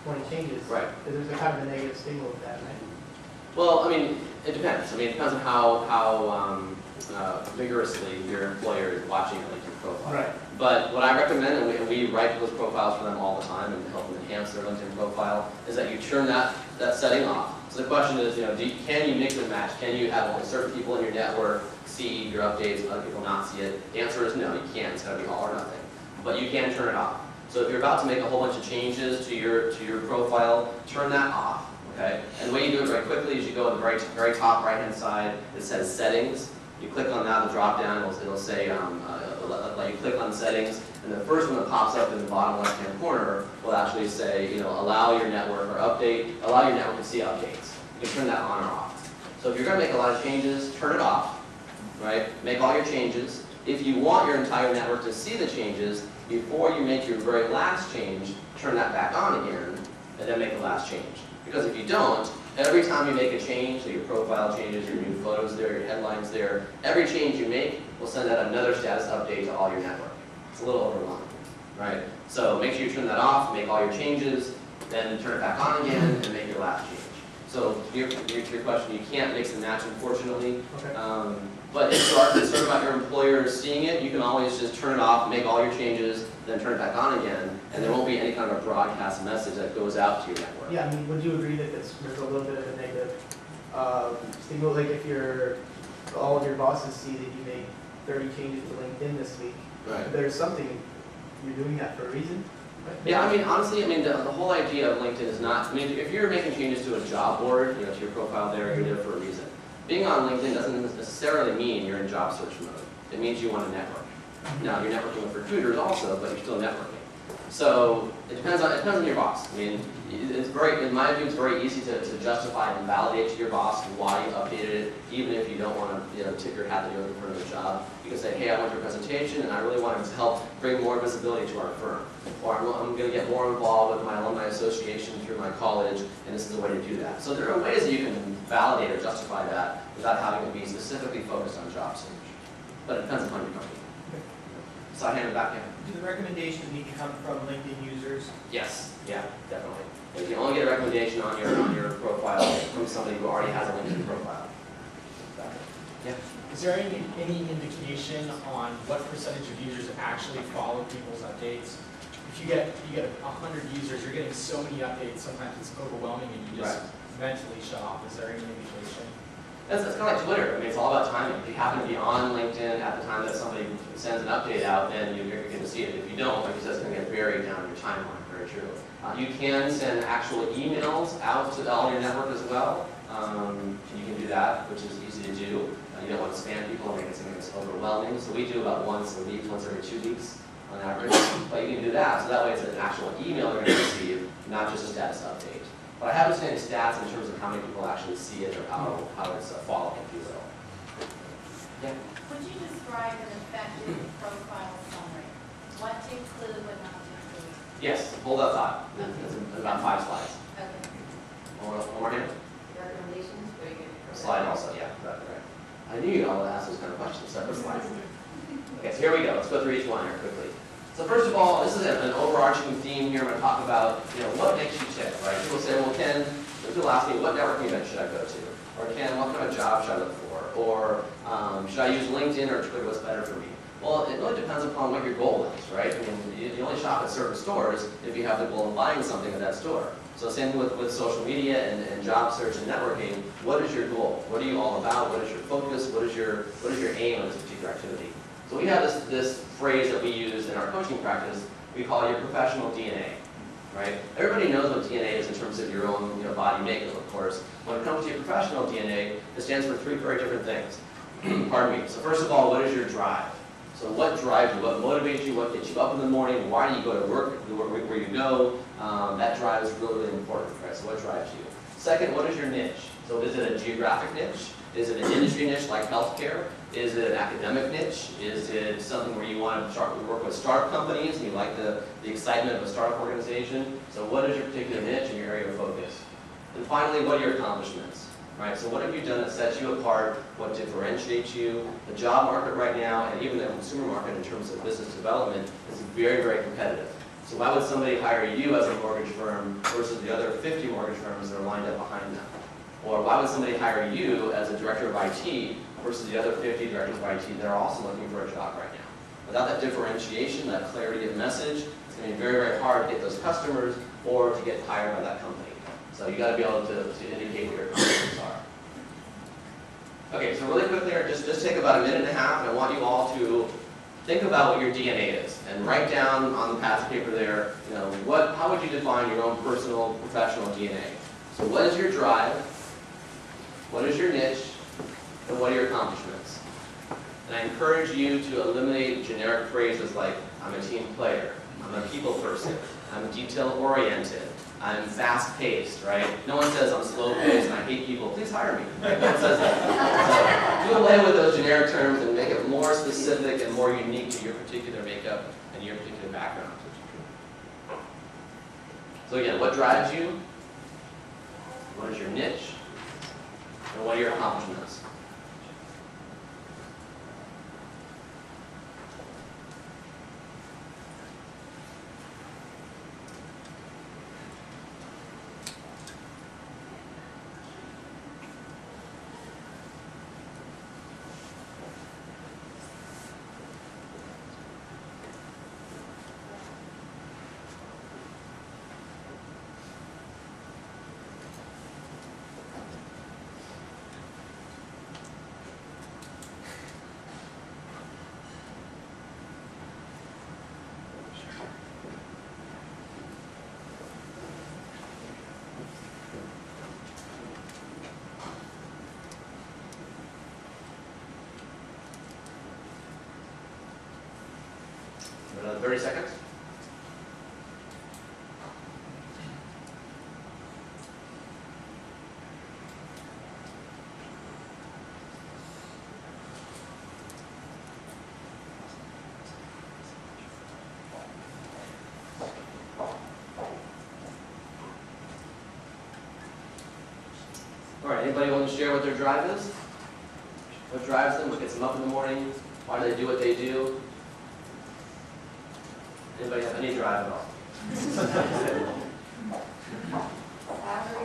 20 changes. Right. There's a kind of a negative stigma with that, right? Well, I mean, it depends. I mean, it depends on how vigorously your employer is watching your LinkedIn profile. Right. But what I recommend, and we write those profiles for them all the time and help them enhance their LinkedIn profile, is that you turn that setting off. So the question is, can you mix and match? Can you have only certain people in your network see your updates and other people not see it? The answer is no, you can't. It's got to be all or nothing. But you can turn it off. So if you're about to make a whole bunch of changes to your profile, turn that off. Okay? And the way you do it very quickly is you go to the very top right-hand side. It says Settings. You click on that, the drop-down, it'll say, let you click on Settings, and the first one that pops up in the bottom left-hand corner will actually say, allow your network to see updates. You can turn that on or off. So if you're going to make a lot of changes, turn it off, right? Make all your changes. If you want your entire network to see the changes, before you make your very last change, turn that back on again, and then make the last change. Because if you don't, every time you make a change, so your profile changes, your new photos there, your headlines there, every change you make will send out another status update to all your network. It's a little overwhelming, right? So make sure you turn that off, make all your changes, then turn it back on again, and make your last change. So to your question, you can't mix and match, unfortunately. Okay. But if you are concerned about your employer seeing it, you can always just turn it off, make all your changes, then turn it back on again, and there won't be any kind of a broadcast message that goes out to your network. Yeah, I mean, would you agree that there's a little bit of a negative stigma? Like if all of your bosses see that you made 30 changes to LinkedIn this week, Right. there's something, you're doing that for a reason? Right? Yeah, I mean, honestly, the whole idea of LinkedIn is not, if you're making changes to a job board, to your profile there, you're there for a reason. Being on LinkedIn doesn't necessarily mean you're in job search mode. It means you want to network. Now, you're networking with recruiters also, but you're still networking. So it depends on your boss. I mean, it's very, in my view, it's very easy to justify and validate to your boss why you updated it, even if you don't want to, tip your hat that you're looking for another job. You can say, hey, I went to a presentation and I really wanted to help bring more visibility to our firm. Or I'm going to get more involved with my alumni association through my college, and this is the way to do that. So there are ways that you can validate or justify that without having to be specifically focused on job search. But it depends upon your company. So I hand it back to him. Do the recommendations need to come from LinkedIn users? Yes, yeah, definitely. You can only get a recommendation on your profile from somebody who already has a LinkedIn profile. Yeah. Is there any indication on what percentage of users actually follow people's updates? If you get 100 users, you're getting so many updates, sometimes it's overwhelming and you just mentally shut off. Is there any indication? It's kind of like Twitter. I mean, it's all about timing. If you happen to be on LinkedIn at the time that somebody sends an update out, then you're going to see it. If you don't, like you said, it's going to get buried down your timeline. Very true. You can send actual emails out to all your network as well. You can do that, which is easy to do. You don't want to spam people and make it something that's overwhelming. So we do about once a week, once every 2 weeks on average. But you can do that. So that way it's an actual email you're going to receive, not just a status update. But I haven't seen any stats in terms of how many people actually see it or how it's following, if you will. Yeah. Would you describe an effective profile summary? What to include, what not to include? Yes, hold that thought. That's about 5 slides. Okay. One more here? Recommendations, very good. Slide also, yeah, right. I knew you'd all ask those kind of questions, separate slides. Okay, so here we go. Let's go through each one here quickly. So first of all, this is an overarching theme here. I'm going to talk about, what makes you tick, right? People say, well, Ken, people ask me, what networking event should I go to? Or Ken, what kind of job should I look for? Or should I use LinkedIn or Twitter? What's better for me? Well, it really depends upon what your goal is, right? I mean, you only shop at certain stores if you have the goal of buying something at that store. So same thing with social media and job search and networking. What is your goal? What are you all about? What is your focus? What is your aim on this particular activity? So we have this phrase that we use in our coaching practice. We call it your professional DNA, right? Everybody knows what DNA is in terms of your own body makeup, of course. When it comes to your professional DNA, it stands for 3 very different things. Pardon me. So first of all, what is your drive? So what drives you? What motivates you? What gets you up in the morning? Why do you go to work? Where you go? That drive is really, really important, right? So what drives you? Second, what is your niche? So is it a geographic niche? Is it an industry niche like healthcare? Is it an academic niche? Is it something where you want to work with startup companies and you like the excitement of a startup organization? So what is your particular niche and your area of focus? And finally, what are your accomplishments? Right, so what have you done that sets you apart? What differentiates you? The job market right now, and even the consumer market in terms of business development, is very, very competitive. So why would somebody hire you as a mortgage firm versus the other 50 mortgage firms that are lined up behind them? Or why would somebody hire you as a director of IT versus the other 50 directors of IT that are also looking for a job right now? Without that differentiation, that clarity of message, it's going to be very, very hard to get those customers or to get hired by that company. So you got to be able to indicate what your accomplishments are. Okay, so really quickly, just take about 1.5 minutes, and I want you all to think about what your DNA is, and write down on the pads of paper there, how would you define your own personal, professional DNA? So what is your drive? What is your niche? And what are your accomplishments? And I encourage you to eliminate generic phrases like, I'm a team player, I'm a people person, I'm detail-oriented, I'm fast-paced, right? No one says I'm slow-paced and I hate people. Please hire me. Right? No one says that. So do away with those generic terms and make it more specific and more unique to your particular makeup and your particular background. So again, what drives you? What is your niche? And what are your accomplishments? 30 seconds. All right, anybody want to share what their drive is? What drives them? What gets them up in the morning? Why do they do what they do? Anybody have any drive at all? Salary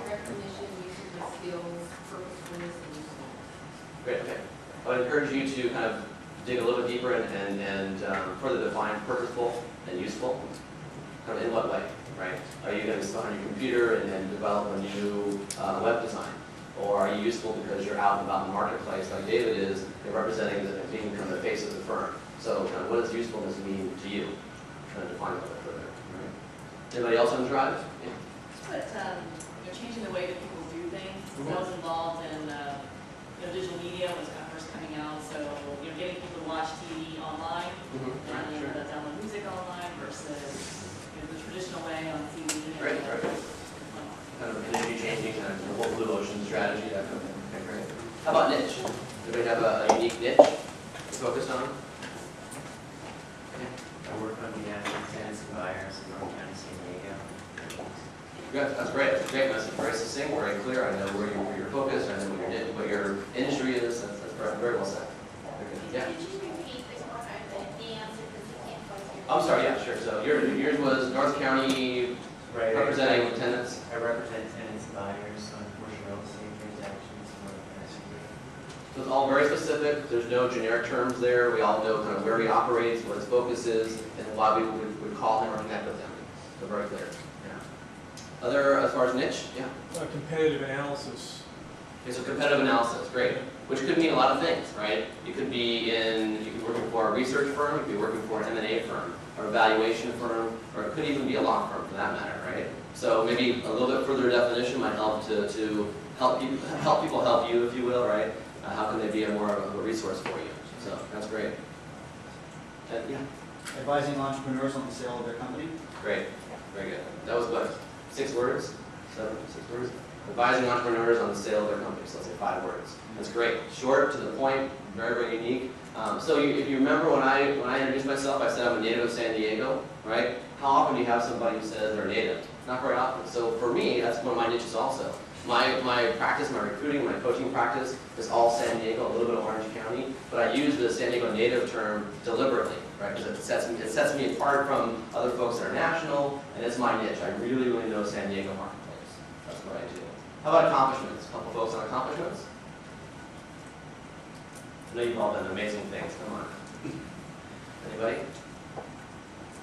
recognition, usage of skills, purposefulness, and usefulness. Great, okay. I would encourage you to kind of dig a little bit deeper and further define purposeful and useful. Kind of in what way, right? Are you going to sit on your computer and develop a new web design? Or are you useful because you're out and about in the marketplace like David is, and representing being kind of the face of the firm? So kind of what does usefulness mean to you? Trying to define a little bit further. Right? Anybody else on the drive? Yeah. But, changing the way that people do things. So I was involved in, digital media was kind of first coming out, so, getting people to watch TV online, and download music online versus, the traditional way on TV. Right. Kind of energy changing, kind of whole blue ocean strategy, that kind of thing. Okay, great. How about niche? Anybody have a unique niche to focus on? I work on behalf of tenants and buyers in North County, San Diego. Good, that's great. That's a great message. Very succinct, very clear. I know where you're focused. I know what your industry is. That's very well said. Very good. Yeah. Could you repeat the answer because you can't quite hear? I'm sorry. Yeah, sure. So yours was North County Right. representing tenants. I represent tenants and buyers on commercial real estate transactions in North County, San Diego. So it's all very specific. There's no generic terms there. We all know kind of where he operates, what his focus is, and why we would call him or connect with him. So very clear. Yeah. Other, as far as niche, yeah. Competitive analysis. Okay, so competitive analysis, great. Which could mean a lot of things, right? You could be working for a research firm, you could be working for an M&A firm, or a valuation firm, or it could even be a law firm for that matter, right? So maybe a little bit further definition might help to help people help you, if you will, right? How can they be more of a resource for you? So that's great. Yeah, Advising entrepreneurs on the sale of their company. great, very good. That was what, 6 words? 6 words? Advising entrepreneurs on the sale of their company, so let's say 5 words. That's great. Short, to the point, very, very unique. So if you remember when I introduced myself, I said I'm a native of San Diego, right? How often do you have somebody who says they're native? Not very often. So for me, that's one of my niches also. My practice, my recruiting, my coaching practice is all San Diego, a little bit of Orange County, but I use the San Diego native term deliberately, right? Because it sets me apart from other folks that are national, and it's my niche. I really, really know San Diego marketplace. That's what I do. How about accomplishments? A couple folks on accomplishments? I know you've all done amazing things. Come on. Anybody?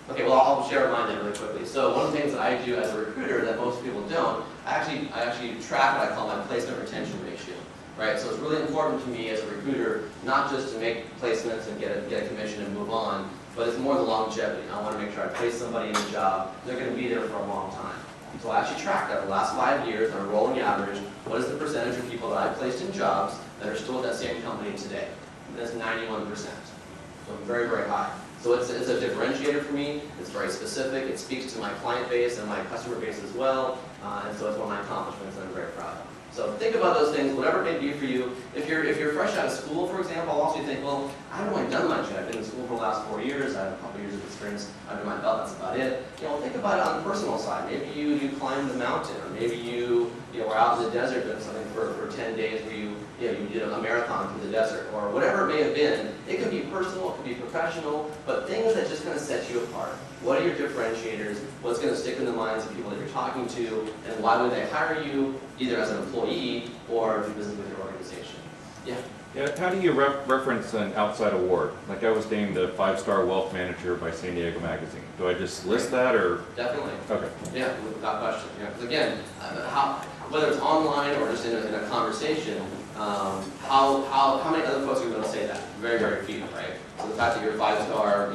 Okay, well, I'll share mine then really quickly. So one of the things that I do as a recruiter that most people don't, I actually track what I call my placement retention ratio, right? So it's really important to me as a recruiter, not just to make placements and get a commission and move on, but it's more the longevity. I want to make sure I place somebody in a job, they're going to be there for a long time. So I actually track that for the last 5 years on a rolling average. What is the percentage of people that I placed in jobs that are still at that same company today? And that's 91%. So very, very high. So it's a differentiator for me. It's very specific. It speaks to my client base and my customer base as well. And so it's one of my accomplishments that I'm very proud of. So think about those things, whatever it may be for you. If you're fresh out of school, for example, I'll also think, well, I haven't really done much yet. I've been in school for the last 4 years. I have a couple years of experience under my belt. That's about it. Think about it on the personal side. Maybe you climbed the mountain, or maybe you were out in the desert doing something for 10 days where you did a marathon through the desert, or whatever it may have been. It could be personal, it could be professional, but things that just kind of set you apart. What are your differentiators? What's going to stick in the minds of people that you're talking to, and why would they hire you, either as an employee or do business with your organization? Yeah. Yeah, how do you reference an outside award? Like I was named the 5-star wealth manager by San Diego Magazine. Do I just list that or? Definitely. Okay. Yeah, without question. Yeah, because again, whether it's online or just in a conversation, how many other folks are going to say that? Very, very few, right? So the fact that you're a 5-star,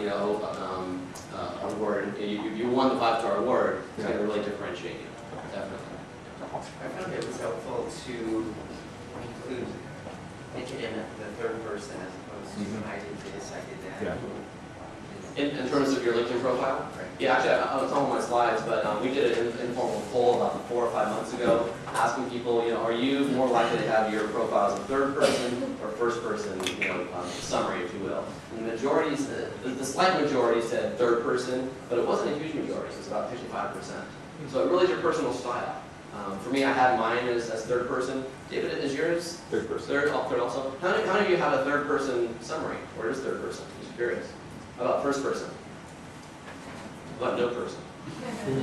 award, if you won the 5-star award, it's going to really differentiate you. Definitely. I found it was helpful to include, make it in the third person as opposed to I did this, I did that. Yeah. In terms of your LinkedIn profile? Yeah, actually, I was on my slides, but we did an informal poll about 4 or 5 months ago, asking people, are you more likely to have your profile as a third person or first person, summary, if you will. And the majority, the slight majority said third person, but it wasn't a huge majority, it was about 55%. So it really is your personal style. For me, I had mine as third person. David, is yours? Third person. Third also? How many of you have a third person summary? Or is third person? Just curious. How about first person? How about no person? All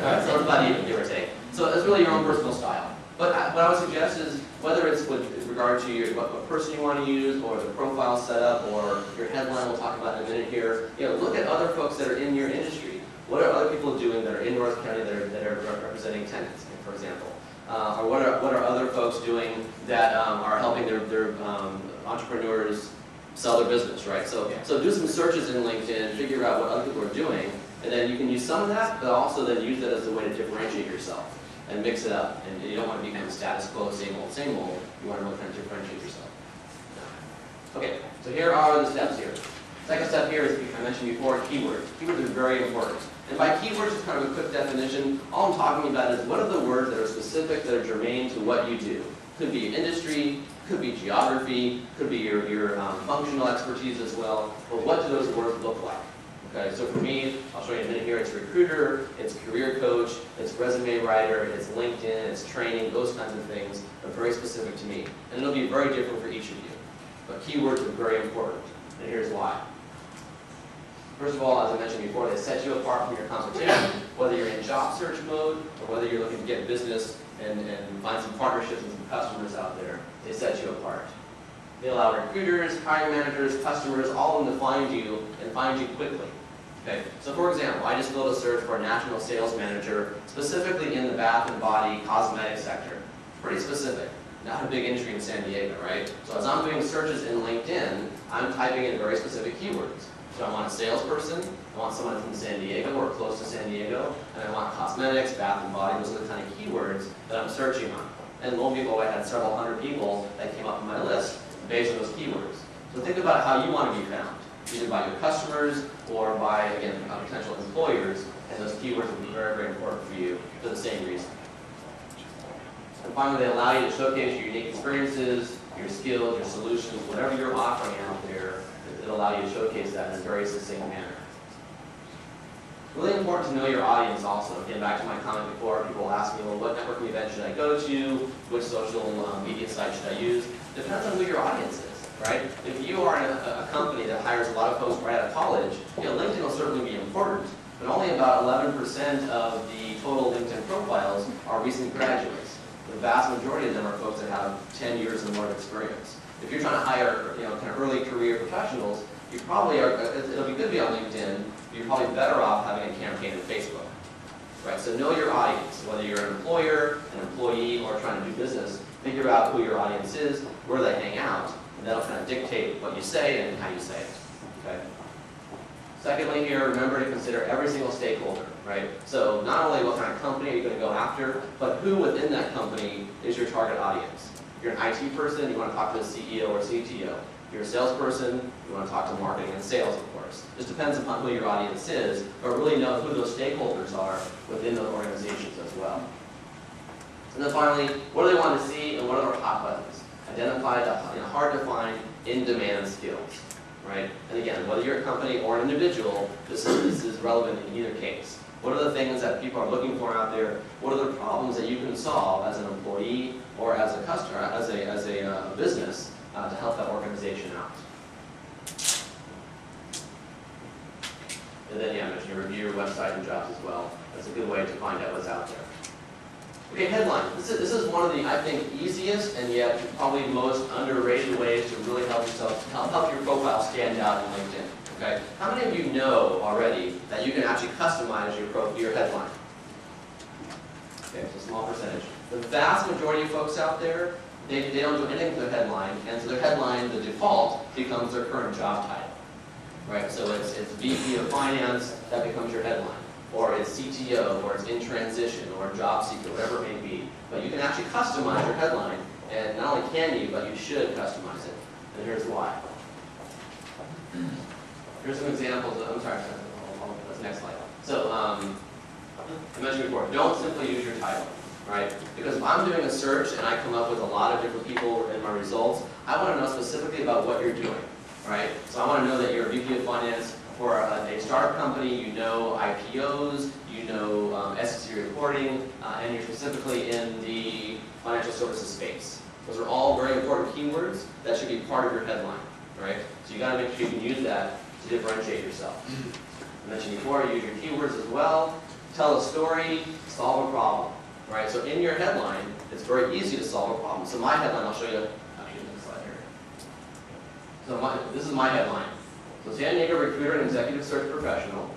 right, so it's about even, give or take. So it's really your own personal style. But what I would suggest is, whether it's with regard to what person you want to use, or the profile setup, or your headline we'll talk about in a minute here, look at other folks that are in your industry. What are other people doing that are in North County that are representing tenants, for example? Or what are other folks doing that are helping their entrepreneurs sell their business, right? So do some searches in LinkedIn, figure out what other people are doing, and then you can use some of that, but also then use that as a way to differentiate yourself and mix it up. And you don't want to become status quo, same old, same old. You want to really kind of differentiate yourself. Okay, so here are the steps here. Second step here is, I mentioned before, keywords. Keywords are very important. And by keywords, just kind of a quick definition, all I'm talking about is what are the words that are specific, that are germane to what you do. Could be industry, could be geography, could be your functional expertise as well, but what do those words look like? Okay, so for me, I'll show you in a minute here, it's recruiter, it's career coach, it's resume writer, it's LinkedIn, it's training, those kinds of things are very specific to me. And it'll be very different for each of you. But keywords are very important, and here's why. First of all, as I mentioned before, they set you apart from your competition, whether you're in job search mode or whether you're looking to get business and find some partnerships and some customers out there. They set you apart. They allow recruiters, hiring managers, customers, all of them to find you and find you quickly. Okay, so for example, I just built a search for a national sales manager, specifically in the bath and body cosmetic sector. Pretty specific. Not a big industry in San Diego, right? So as I'm doing searches in LinkedIn, I'm typing in very specific keywords. So I want a salesperson, I want someone from San Diego or close to San Diego, and I want cosmetics, bath and body. Those are the kind of keywords that I'm searching on. And lo and behold, I had several hundred people that came up on my list based on those keywords. So think about how you want to be found, either by your customers or by, again, potential employers, and those keywords will be very, very important for you for the same reason. And finally, they allow you to showcase your unique experiences, your skills, your solutions, whatever you're offering out there. It'll allow you to showcase that in a very succinct manner. Really important to know your audience also. Again, back to my comment before, people ask me, well, what networking event should I go to? Which social media site should I use? Depends on who your audience is, right? If you are a company that hires a lot of folks right out of college, LinkedIn will certainly be important, but only about 11% of the total LinkedIn profiles are recent graduates. The vast majority of them are folks that have 10 years and more of experience. If you're trying to hire, kind of early career professionals, you probably are. It'll be good to be on LinkedIn. But you're probably better off having a campaign on Facebook, right? So know your audience. Whether you're an employer, an employee, or trying to do business, figure out who your audience is, where they hang out, and that'll kind of dictate what you say and how you say it. Okay. Secondly, here, remember to consider every single stakeholder, right? So not only what kind of company are you going to go after, but who within that company is your target audience. If you're an IT person, you want to talk to the CEO or CTO. If you're a salesperson, you want to talk to marketing and sales, of course. Just depends upon who your audience is, but really know who those stakeholders are within those organizations as well. And then finally, what do they want to see and what are their hot buttons? Identify the hard to find, in-demand skills, right? And again, whether you're a company or an individual, this is relevant in either case. What are the things that people are looking for out there? What are the problems that you can solve as an employee or as a customer, as a business, to help that organization out? And then, yeah, I mentioned review your website and jobs as well. That's a good way to find out what's out there. Okay, headline. This is one of the, I think, easiest and yet probably most underrated ways to really help your profile stand out in LinkedIn. Okay? How many of you know already that you can actually customize your headline? Okay, it's a small percentage. The vast majority of folks out there, they don't do anything to their headline, and so their headline, the default, becomes their current job title. Right? So it's VP of Finance, that becomes your headline. Or it's CTO, or it's in transition, or job seeker, whatever it may be. But you can actually customize your headline, and not only can you, but you should customize it. And here's why. Here's some examples. I'm sorry, that's the next slide. So, I mentioned before, don't simply use your title, right? Because if I'm doing a search and I come up with a lot of different people in my results, I want to know specifically about what you're doing, right? So I want to know that you're a VP of Finance for a startup company, you know IPOs, you know SEC reporting, and you're specifically in the financial services space. Those are all very important keywords that should be part of your headline, right? So you got to make sure you can use that to differentiate yourself. I mentioned before, use your keywords as well. Tell a story, solve a problem, right? So in your headline, it's very easy to solve a problem. So my headline, I'll show you, actually, this slide here. So this is my headline. So San Diego recruiter and executive search professional,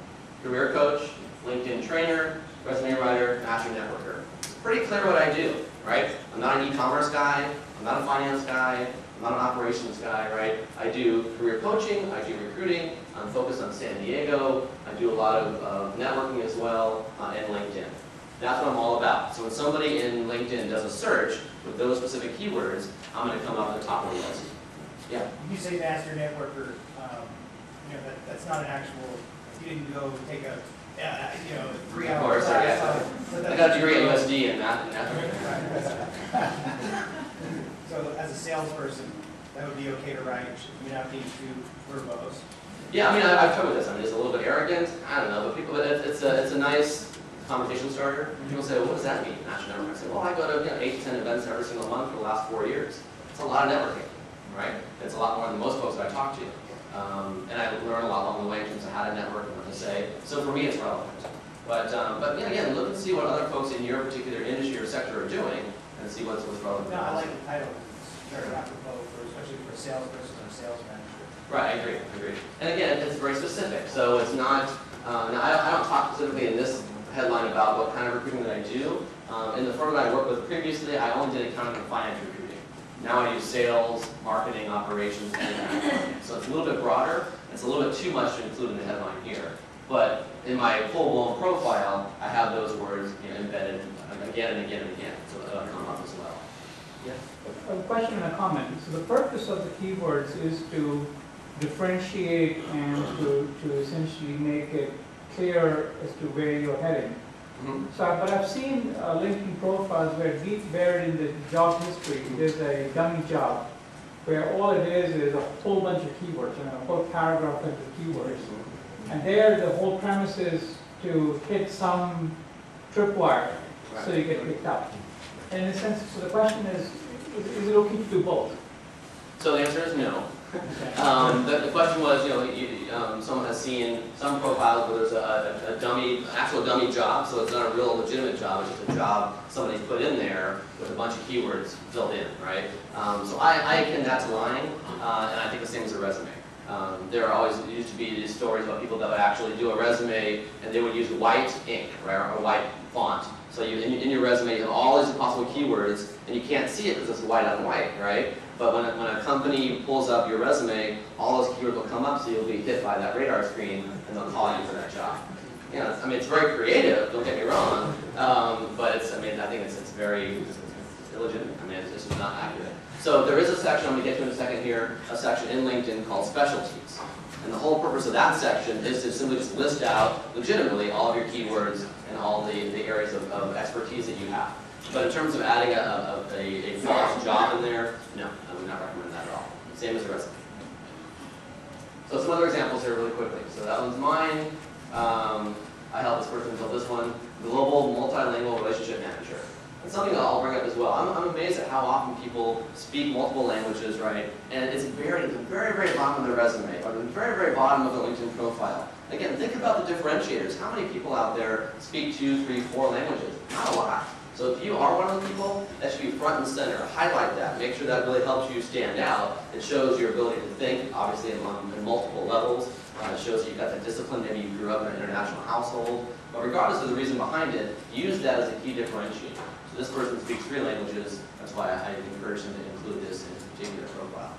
career coach, LinkedIn trainer, resume writer, master networker. It's pretty clear what I do, right? I'm not an e-commerce guy, I'm not a finance guy, I'm not an operations guy, right? I do career coaching, I do recruiting, I'm focused on San Diego, I do a lot of networking as well, and LinkedIn. That's what I'm all about. So when somebody in LinkedIn does a search with those specific keywords, I'm going to come up at the top of the list. Yeah? You say master networker, that's not an actual, you didn't go take a, 3 hour Of course, class. yeah. I got a degree in USD in math and math. So as a salesperson, that would be okay to write, you not being too verbose. Yeah, I mean, I've covered this. I mean, it's a little bit arrogant. I don't know, but people, it's a nice conversation starter. People say, well, what does that mean, national network? I say, well, I go to 8 to 10 events every single month for the last 4 years. It's a lot of networking, right? It's a lot more than most folks that I talk to. And I learn a lot along the way in terms of how to network and what to say. So for me, it's relevant. But yeah, again, look and see what other folks in your particular industry or sector are doing, and see what's relevant. No, I like the title. It's very apropos, especially for a salesperson or a sales manager. Right, I agree. And again, it's very specific. So it's not, now I don't talk specifically in this headline about what kind of recruiting that I do. In the firm that I worked with previously, I only did accounting and finance recruiting. Now I do sales, marketing, operations, and accounting. So it's a little bit broader. It's a little bit too much to include in the headline here. But in my full-blown profile, I have those words embedded again and again and again. So that'll come up as well. Yeah. A question and a comment. So the purpose of the keywords is to differentiate and to essentially make it clear as to where you're heading. But I've seen LinkedIn profiles where deep buried in the job history, there's a dummy job where all it is a whole bunch of keywords, a whole paragraph of keywords. And there the whole premise is to hit some tripwire so you get picked up. And in a sense, so the question is it okay to do both? So the answer is no. The question was, someone has seen some profiles where there's a dummy, actual dummy job, so it's not a real legitimate job, it's just a job somebody put in there with a bunch of keywords filled in, right? So I akin that to lying, and I think the same as a resume. There always used to be these stories about people that would actually do a resume and they would use white ink, right, or white font. So in your resume you have all these possible keywords and you can't see it because it's white on white, right? But when a company pulls up your resume, all those keywords will come up, so you'll be hit by that radar screen, and they'll call you for that job. I mean, it's very creative. Don't get me wrong, but I think it's very illegitimate. I mean, it's just not accurate. So there is a section I'm going to get to in a second here, a section in LinkedIn called specialties, and the whole purpose of that section is to simply just list out legitimately all of your keywords and all the areas of expertise that you have. But in terms of adding a false job in there, no, I would not recommend that at all. Same as the resume. So some other examples here really quickly. So that one's mine. I helped this person build this one. Global Multilingual Relationship Manager. It's something I'll bring up as well. I'm amazed at how often people speak multiple languages, right? And it's buried at the very, very bottom of their resume, or the very, very bottom of their LinkedIn profile. Again, think about the differentiators. How many people out there speak 2, 3, 4 languages? Not a lot. So if you are one of those people, that should be front and center. Highlight that. Make sure that really helps you stand out. It shows your ability to think, obviously, in multiple levels. It shows that you've got the discipline. Maybe you grew up in an international household. But regardless of the reason behind it, use that as a key differentiator. So this person speaks 3 languages. That's why I encourage them to include this in his particular profile.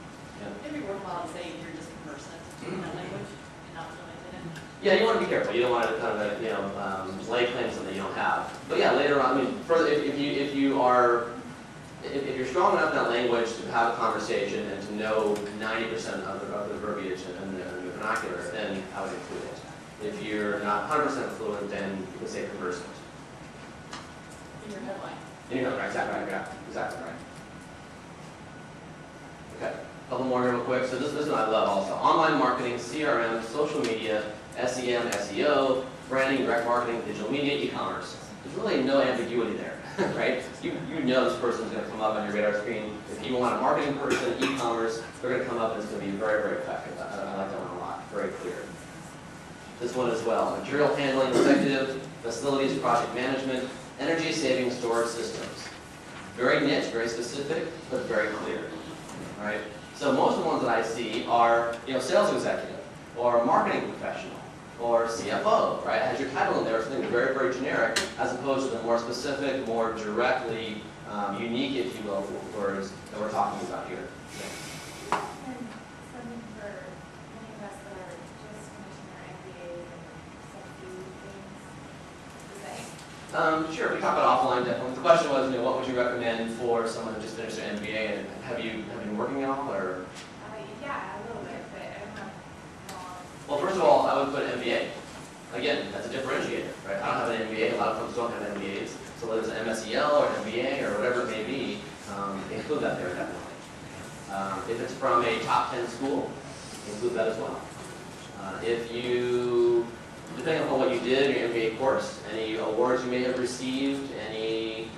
It'd be worthwhile to say you're just conversant in that language and not fluent in it. Yeah, you want to be careful. You don't want to kind of lay claim something you don't have. But yeah, later on, I mean, further, if you're strong enough in that language to have a conversation and to know 90% of the verbiage and vernacular, then I would include it. If you're not 100% fluent, then you can say conversant. In your headline. You know, right, exactly right, yeah, exactly right. Okay, a couple more here real quick. So this one I love also. Online marketing, CRM, social media, SEM, SEO, branding, direct marketing, digital media, e-commerce. There's really no ambiguity there, right? You know this person's going to come up on your radar screen. If you want a marketing person, e-commerce, they're going to come up and it's going to be very, very effective. I like that one a lot, very clear. This one as well. Material handling executive, facilities project management, energy saving storage systems. Very niche, very specific, but very clear. All right? So most of the ones that I see are, sales executive, or marketing professional, or CFO, right? It has your title in there, something very, very generic, as opposed to the more specific, more directly unique, if you will, words that we're talking about here. And something for many of us that are just finishing our MBA and some few things to say. Sure, we talk about offline definitely. The question was, what would you recommend for someone who just finished their MBA, and have you been working at all, or? Yeah, a little bit, but I don't know. Well, first of all, I would put MBA. Again, that's a differentiator, right? I don't have an MBA. A lot of folks don't have MBAs. So whether it's an MSEL or an MBA or whatever it may be, include that there definitely. If it's from a top 10 school, include that as well. If you, depending on what you did in your MBA course, any awards you may have received, any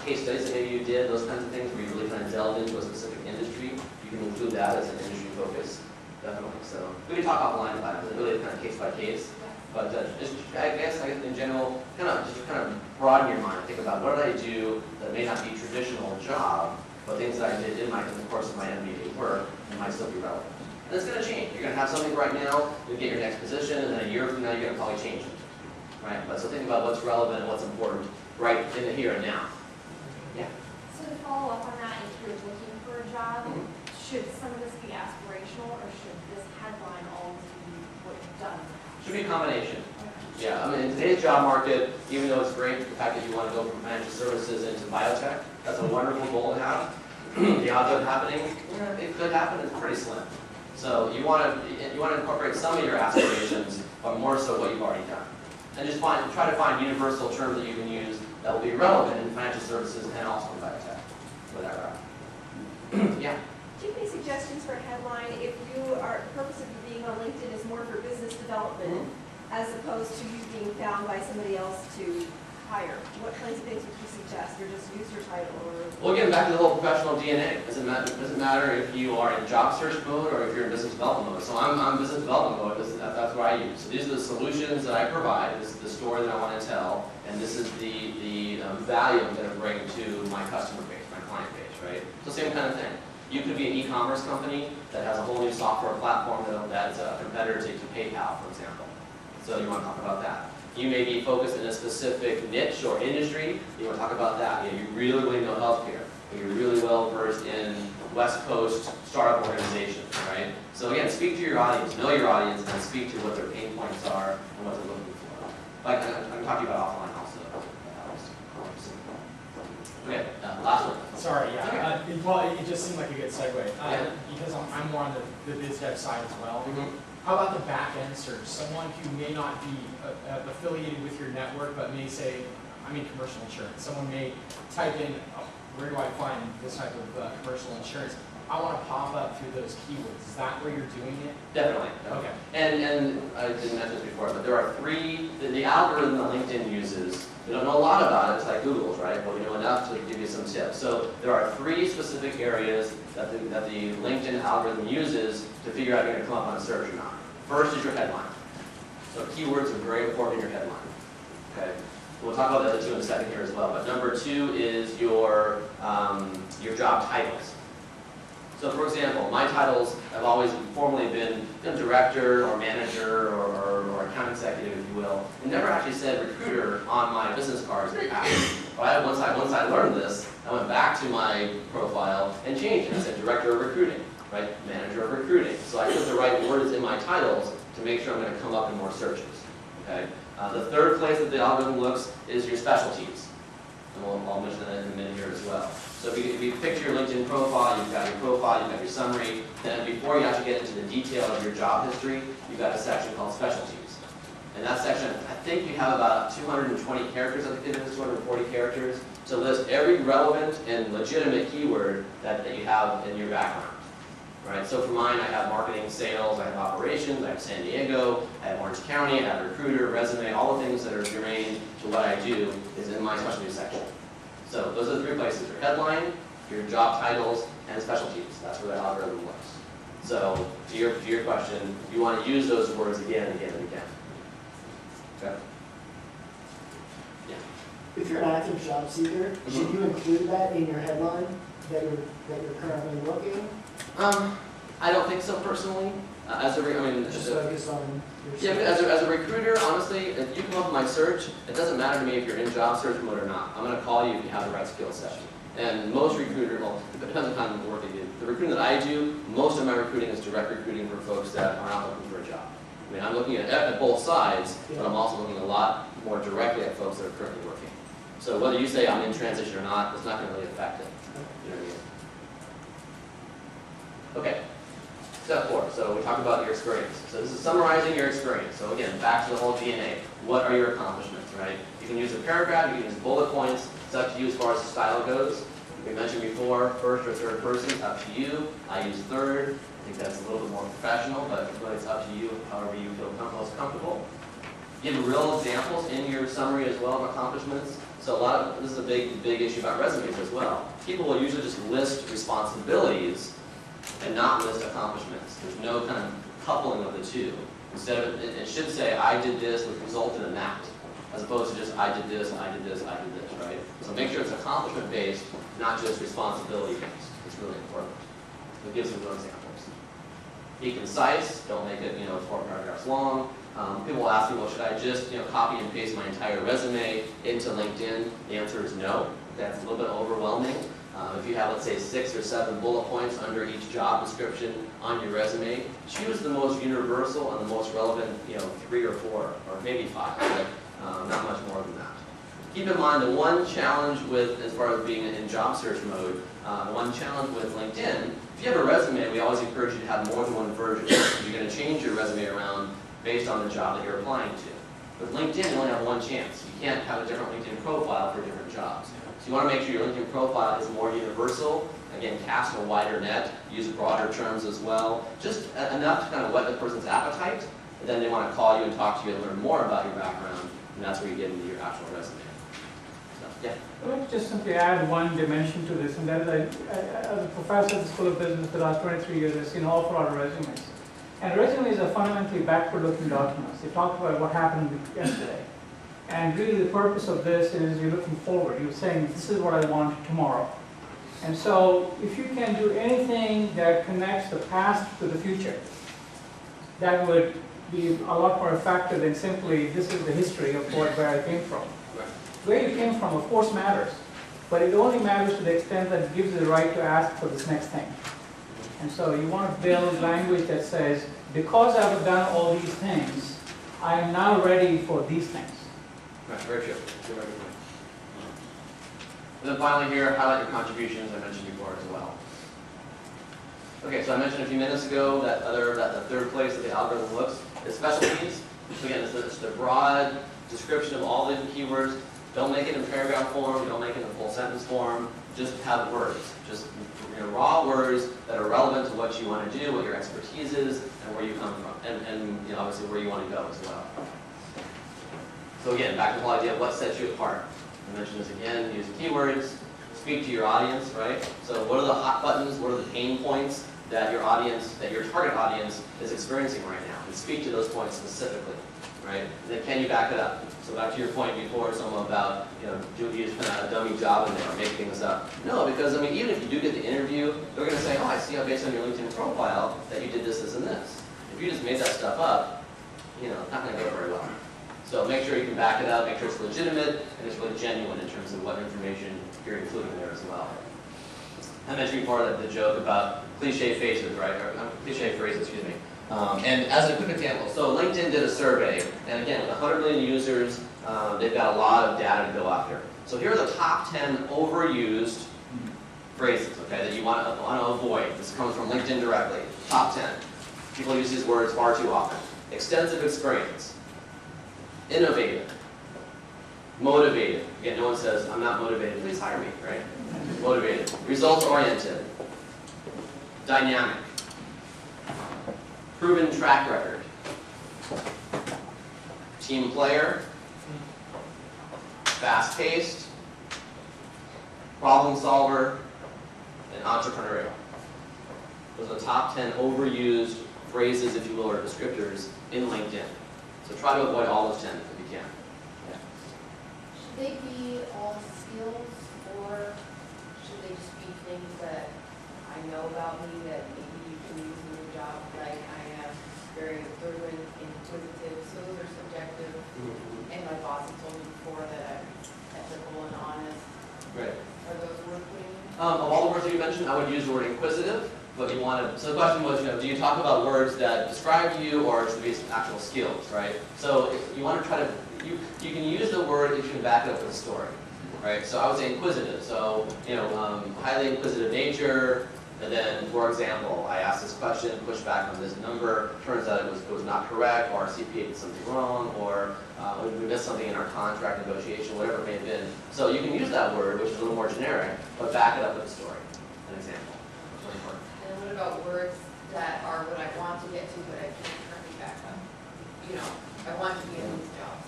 case studies that maybe you did, those kinds of things where you really kind of delved into a specific industry, you can include that as an industry focus, definitely. So we can talk offline about it, because it really is kind of case by case. But I guess in general, kind of broaden your mind. Think about what did I do that may not be traditional job, but things that I did in the course of my MBA work and might still be relevant. And it's going to change. You're going to have something right now, you'll get your next position, and then a year from now, you're going to probably change it. Right? But so think about what's relevant and what's important right in the here and now. Yeah. So to follow up on that, if you're looking for a job, should some of this be aspirational, or should this headline always be what you've done? Should be a combination. Yeah, I mean, in today's job market, even though it's great, the fact that you want to go from financial services into biotech, that's a wonderful goal to have. The odds of it happening, it could happen, it's pretty slim. So you want to incorporate some of your aspirations, but more so what you've already done. And just try to find universal terms that you can use that will be relevant in financial services and also in biotech, for that route. Yeah? Do you have any suggestions for a headline if the purpose of you being on LinkedIn is more for business development as opposed to you being found by somebody else to hire? What kinds of things would you suggest, or just use your title? Well, getting back to the whole professional DNA, it doesn't matter if you are in job search mode or if you're in business development mode. So I'm business development mode, that's what I use. So these are the solutions that I provide, this is the story that I want to tell, and this is the value I'm going to bring to my customer base, my client base, right? So same kind of thing. You could be an e-commerce company that has a whole new software platform that's a competitor to PayPal, for example. So you want to talk about that. You may be focused in a specific niche or industry. You want to talk about that. You really, really know healthcare. You're really well versed in West Coast startup organizations, right? So again, speak to your audience, know your audience, and speak to what their pain points are and what they're looking for. Like I'm talking about offline also. Okay, last one. Sorry, yeah. It just seemed like a good segue. Because I'm more on the biz dev side as well. How about the back end search? Someone who may not be affiliated with your network, but may say, I mean commercial insurance. Someone may type in, where do I find this type of commercial insurance? I want to pop up through those keywords. Is that where you're doing it? Definitely. Okay. And I didn't mention this before, but there are three, the algorithm that LinkedIn uses, we don't know a lot about it, it's like Google's, right? But we know enough to give you some tips. So there are three specific areas that the LinkedIn algorithm uses to figure out if you're going to come up on a search or not. First is your headline. So keywords are very important in your headline. Okay. We'll talk about the other two in a second here as well. But number two is your job titles. So for example, my titles have always formally been director or manager or account executive, if you will, and never actually said recruiter on my business cards in the past. Right? Once I learned this, I went back to my profile and changed it. I said director of recruiting, right? Manager of recruiting. So I put the right words in my titles to make sure I'm going to come up in more searches. Okay. The third place that the algorithm looks is your specialties. and I'll mention that in a minute here as well. So if you picture your LinkedIn profile, you've got your summary, then before you actually get into the detail of your job history, you've got a section called specialties. And that section, I think you have about 220 characters, I think it is 240 characters, to list every relevant and legitimate keyword that you have in your background. Right? So for mine, I have marketing, sales, I have operations, I have San Diego, I have Orange County, I have recruiter, resume, all the things that are germane to what I do is in my specialty section. So those are the 3 places, your headline, your job titles, and specialties. That's where the algorithm works. So to your question, you want to use those words again and again and again. Okay? Yeah. If you're an active job seeker, should you include that in your headline, that you're currently looking? I don't think so personally. Just focus on your as a recruiter, honestly, if you come up with my search, it doesn't matter to me if you're in job search mode or not. I'm going to call you if you have the right skill set. And most recruiters, well, it depends on the kind of work you do. The recruiting that I do, most of my recruiting is direct recruiting for folks that are not looking for a job. I mean, I'm looking at both sides, but I'm also looking a lot more directly at folks that are currently working. So whether you say I'm in transition or not, it's not going to really affect it. You know what I mean? Okay, step 4. So we talked about your experience. So this is summarizing your experience. So again, back to the whole DNA. What are your accomplishments, right? You can use a paragraph, you can use bullet points. It's up to you as far as the style goes. We mentioned before, first or third person, up to you. I use third. I think that's a little bit more professional, but really it's up to you, however you feel most comfortable. Give real examples in your summary as well of accomplishments. So this is a big issue about resumes as well. People will usually just list responsibilities and not list accomplishments. There's no kind of coupling of the two. Instead of it should say, I did this, which resulted in that, as opposed to just, I did this, I did this, I did this, right? So make sure it's accomplishment-based, not just responsibility-based. It's really important. So give some good examples. Be concise. Don't make it, 4 paragraphs long. People will ask me, well, should I just, copy and paste my entire resume into LinkedIn? The answer is no. That's a little bit overwhelming. If you have, let's say, 6 or 7 bullet points under each job description on your resume, choose the most universal and the most relevant, 3 or 4, or maybe 5, but not much more than that. Keep in mind the one challenge with, as far as being in job search mode, one challenge with LinkedIn, if you have a resume, we always encourage you to have more than one version. You're going to change your resume around based on the job that you're applying to. With LinkedIn, you only have one chance. You can't have a different LinkedIn profile for different jobs. So you want to make sure your LinkedIn profile is more universal. Again, cast a wider net, use broader terms as well. Just enough to kind of whet the person's appetite, and then they want to call you and talk to you and learn more about your background, and that's where you get into your actual resume. So, yeah. Let me just simply add one dimension to this, and that is, as a professor at the School of Business for the last 23 years, I've seen an awful lot of resumes. And resumes are fundamentally backward-looking documents. They talk about what happened yesterday. And really the purpose of this is you're looking forward. You're saying, this is what I want tomorrow. And so if you can do anything that connects the past to the future, that would be a lot more effective than simply, this is the history of where I came from. Where you came from, of course, matters. But it only matters to the extent that it gives you the right to ask for this next thing. And so you want to build language that says, because I've done all these things, I am now ready for these things. Right, very true. And then finally here, highlight your contributions I mentioned before as well. Okay, so I mentioned a few minutes ago that the third place that the algorithm looks is specialties. So again, it's the broad description of all the keywords. Don't make it in paragraph form, don't make it in full sentence form, just have words. Just raw words that are relevant to what you want to do, what your expertise is, and where you come from, and obviously where you want to go as well. So again, back to the whole idea of what sets you apart. I mentioned this again, use keywords, speak to your audience, right? So what are the hot buttons, what are the pain points that your audience, that your target audience is experiencing right now, and speak to those points specifically, right? And then can you back it up? So back to your point before, someone about, do you just put out a dummy job in there or make things up? No, because I mean, even if you do get the interview, they're going to say, oh, I see based on your LinkedIn profile that you did this, this, and this. If you just made that stuff up, it's not going to go very well. So make sure you can back it up, make sure it's legitimate, and it's really genuine in terms of what information you're including there as well. I mentioned before that the joke about cliche faces, right? Or cliche phrases, excuse me. And as a quick example, so LinkedIn did a survey, and again, with 100 million users, they've got a lot of data to go after. So here are the top 10 overused phrases, okay, that you want to avoid. This comes from LinkedIn directly. Top 10. People use these words far too often. Extensive experience. Innovative. Motivated. Again, no one says, I'm not motivated. Please hire me, right? Motivated. Results-oriented. Dynamic. Proven track record. Team player. Fast-paced. Problem solver. And entrepreneurial. Those are the top 10 overused phrases, if you will, or descriptors in LinkedIn. So try to avoid all those 10 if you can. Should they be all skills, or should they just be things that I know about me that maybe you can use in your job? Like, I am very thorough and inquisitive, so those are subjective. And my boss has told me before that I'm ethical and honest. Right. Are those worth putting in? Of all the words that you mentioned, I would use the word inquisitive, but you want to, so the question was, do you talk about words that describe you, or should it be actual skills, right? So if you want to try to, you can use the word if you can back it up with a story, right? So I would say inquisitive, so, highly inquisitive nature, and then, for example, I asked this question, pushed back on this number, turns out it was not correct, or our CPA did something wrong, or we missed something in our contract negotiation, whatever it may have been. So you can use that word, which is a little more generic, but back it up with a story, an example. It's really important. And what about words that are what I want to get to, but I can't currently back up? I want to be in these jobs.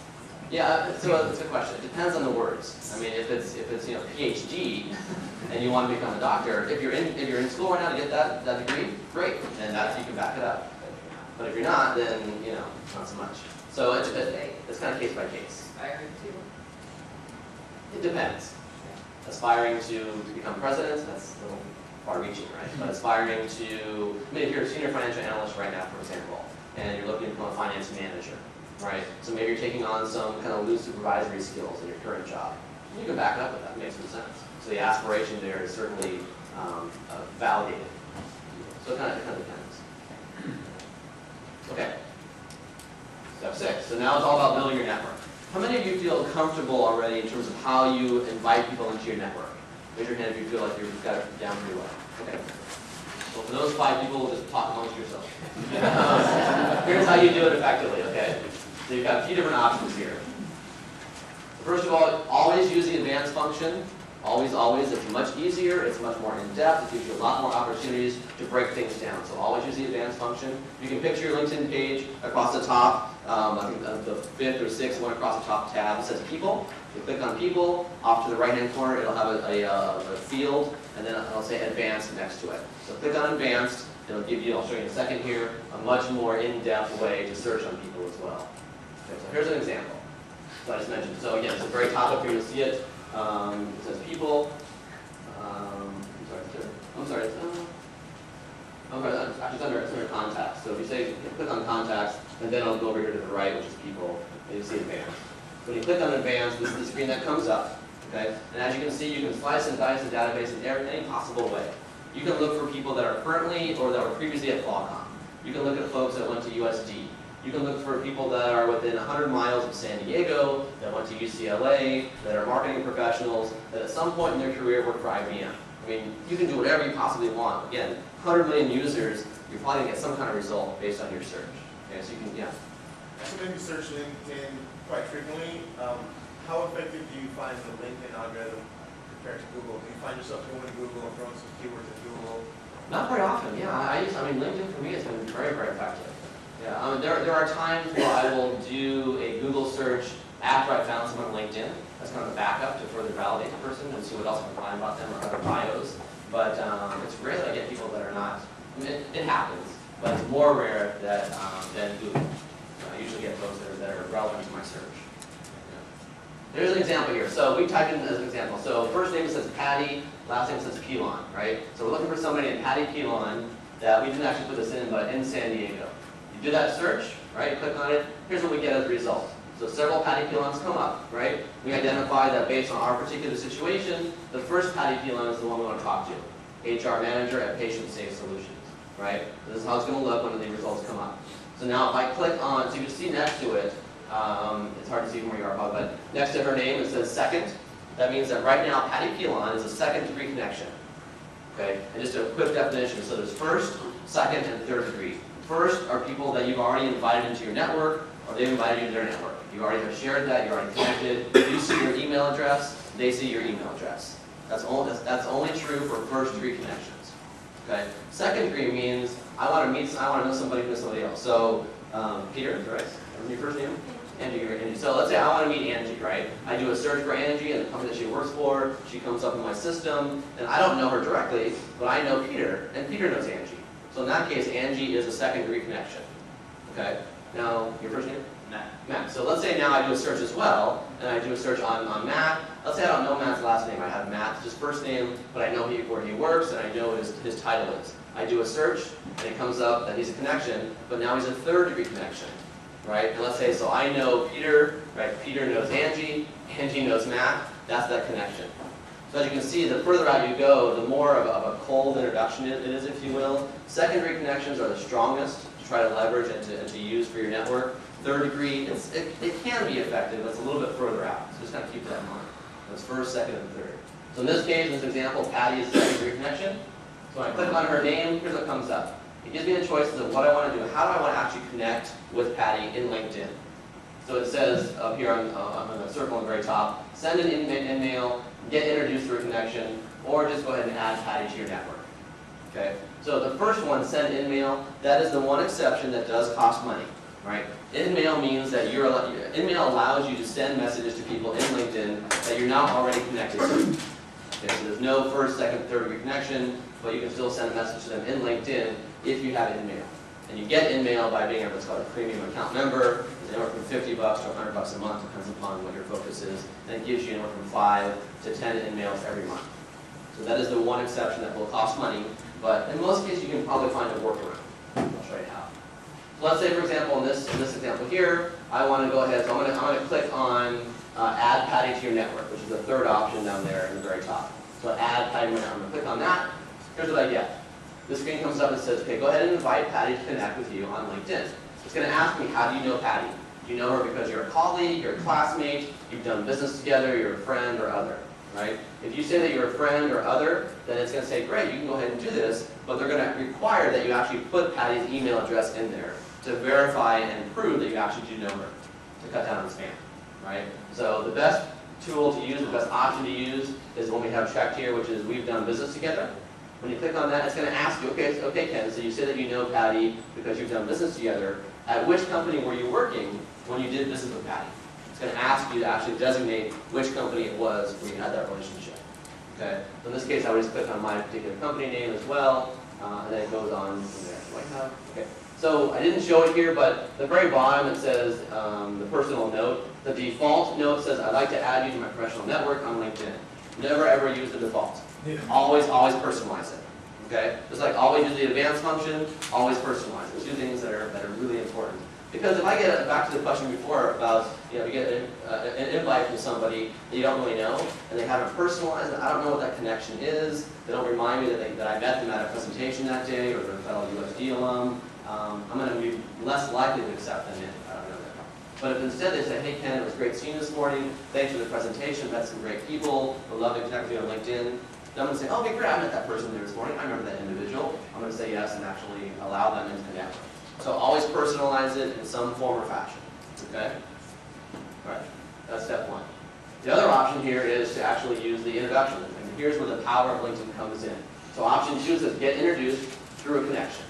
Yeah, so it's a question. It depends on the words. I mean, if it's PhD and you want to become a doctor, if you're in school right now to get that degree, great, and you can back it up. But if you're not, then not so much. So it's kind of case by case. Aspiring to? It depends. Aspiring to become president, that's a little far-reaching, right? But aspiring to, if you're a senior financial analyst right now, for example, and you're looking to become a finance manager, right? So maybe you're taking on some kind of loose supervisory skills in your current job. You can back it up with that. It makes some sense. So the aspiration there is certainly validated. So it kind of depends. Okay. Step 6. So now it's all about building your network. How many of you feel comfortable already in terms of how you invite people into your network? Raise your hand if you feel like you've got it down pretty well. Okay. Well, for those 5 people, just talk amongst yourselves. Here's how you do it effectively, okay? So you've got a few different options here. First of all, always use the advanced function. Always, always. It's much easier. It's much more in-depth. It gives you a lot more opportunities to break things down. So always use the advanced function. You can picture your LinkedIn page across the top. I think the 5th or 6th one across the top tab. It says People. You click on People. Off to the right-hand corner, it'll have a field, and then it'll say Advanced next to it. So click on Advanced. It'll give you, I'll show you in a second here, a much more in-depth way to search on people as well. Okay, so here's an example. So I just mentioned. So again, it's the very top up here. You'll see it. It says People. I'm sorry. Actually, it's under Contacts. So if you say click on Contacts, and then I'll go over here to the right, which is People, and you see Advanced. When you click on Advanced, this is the screen that comes up. Okay, and as you can see, you can slice and dice the database in any possible way. You can look for people that are currently or that were previously at Qualcomm. You can look at folks that went to USD. You can look for people that are within 100 miles of San Diego, that went to UCLA, that are marketing professionals, that at some point in their career worked for IBM. I mean, you can do whatever you possibly want. Again, 100 million users, you're probably going to get some kind of result based on your search. Okay, so you can, yeah. So maybe search LinkedIn quite frequently. How effective do you find the LinkedIn algorithm compared to Google? Do you find yourself going to Google and throwing some keywords at Google? Not very often, yeah. I mean, LinkedIn for me has been very, very effective. Yeah, there are times where I will do a Google search after I found someone on LinkedIn. That's kind of a backup to further validate the person and see what else I can find about them or other bios. But it's rare that I get people that are not. I mean, it happens, but it's more rare that than Google. I usually get those that are relevant to my search. There's an example here. So we typed in as an example. So first name says Patty, last name says Pilon, right? So we're looking for somebody named Patty Pilon that we didn't actually put this in, but in San Diego. You do that search, right? Click on it. Here's what we get as a result. So several Patty Pilons come up, right? We identify that based on our particular situation, the first Patty Pilon is the one we want to talk to. HR manager at Patient Safe Solutions. right? This is how it's going to look when the results come up. So now if I click on, so you can see next to it, it's hard to see from where you are, Bob, but next to her name it says second. That means that right now Patty Pilon is a second degree connection. Okay, and just a quick definition. So there's first, second, and third degree. First are people that you've already invited into your network, or they've invited you to their network. You already have shared that, you're already connected. You see your email address, they see your email address. That's only true for first degree connections. Okay. Second degree means I want to know somebody who knows somebody else. So Peter, right? Your first name? Angie. So let's say I want to meet Angie, right? I do a search for Angie and the company that she works for. She comes up in my system, and I don't know her directly, but I know Peter, and Peter knows Angie. So in that case, Angie is a second degree connection. Okay. Now your first name? Matt. So let's say now I do a search as well, and I do a search on Matt. Let's say I don't know Matt's last name. I have Matt's just first name, but I know where he works, and I know what his title is. I do a search, and it comes up that he's a connection, but now he's a third degree connection, right? And let's say, so I know Peter, right? Peter knows Angie knows Matt. That's that connection. So as you can see, the further out you go, the more of a cold introduction it is, if you will. Secondary connections are the strongest to try to leverage and to use for your network. Third degree, it can be effective, but it's a little bit further out. So just kind of keep that in mind. That's first, second, and third. So in this case, in this example, Patty is a second degree connection. So when I click on her name, here's what comes up. It gives me the choices of what I want to do. How do I want to actually connect with Patty in LinkedIn? So it says up here on the circle on the very top, send an email, get introduced through a connection, or just go ahead and add Patty to your network. Okay. So the first one, send InMail, that is the one exception that does cost money, right? InMail means that InMail allows you to send messages to people in LinkedIn that you're not already connected to. Okay, so there's no first, second, third degree connection, but you can still send a message to them in LinkedIn if you have InMail. And you get InMail by being what's called a premium account member. It's anywhere from $50 to $100 a month, depends upon what your focus is. And it gives you anywhere from 5 to 10 InMails every month. So that is the one exception that will cost money, but in most cases you can probably find a workaround. I'll show you how. So let's say, for example, in this example here, I want to go ahead, so I'm going to click on Add Patty to your network, which is the third option down there in the very top. So Add Patty to your network. I'm going to click on that. Here's what I get. The screen comes up and says, okay, go ahead and invite Patty to connect with you on LinkedIn. It's going to ask me, how do you know Patty? Do you know her because you're a colleague, you're a classmate, you've done business together, you're a friend or other, right? If you say that you're a friend or other, then it's going to say, great, you can go ahead and do this, but they're going to require that you actually put Patty's email address in there to verify and prove that you actually do know her, to cut down on spam, right? So the best tool to use, the best option to use is the one we have checked here, which is we've done business together. When you click on that, it's going to ask you, okay, Ken, so you say that you know Patty because you've done business together. At which company were you working when you did business with Patty? It's going to ask you to actually designate which company it was where you had that relationship. Okay. So in this case, I would just click on my particular company name as well, and then it goes on from there. Do I have? Okay. So I didn't show it here, but the very bottom it says the personal note. The default note says, I'd like to add you to my professional network on LinkedIn. Never ever use the default. Always personalize it. Okay? Just like always use the advanced function, always personalize it. Two things that are really important. Because if I get back to the question before about, you get an invite from somebody that you don't really know, and they haven't personalized it, I don't know what that connection is, they don't remind me that I met them at a presentation that day, or they're a fellow USD alum, I'm going to be less likely to accept them in if I don't know that. But if instead they say, hey Ken, it was great seeing you this morning, thanks for the presentation, met some great people, would love to connect with you on LinkedIn, then I'm going to say, oh, okay, great, I met that person there this morning, I remember that individual. I'm going to say yes and actually allow them into the network. So always personalize it in some form or fashion, okay? All right, that's step one. The other option here is to actually use the introduction, and here's where the power of LinkedIn comes in. So option 2 says get introduced through a connection.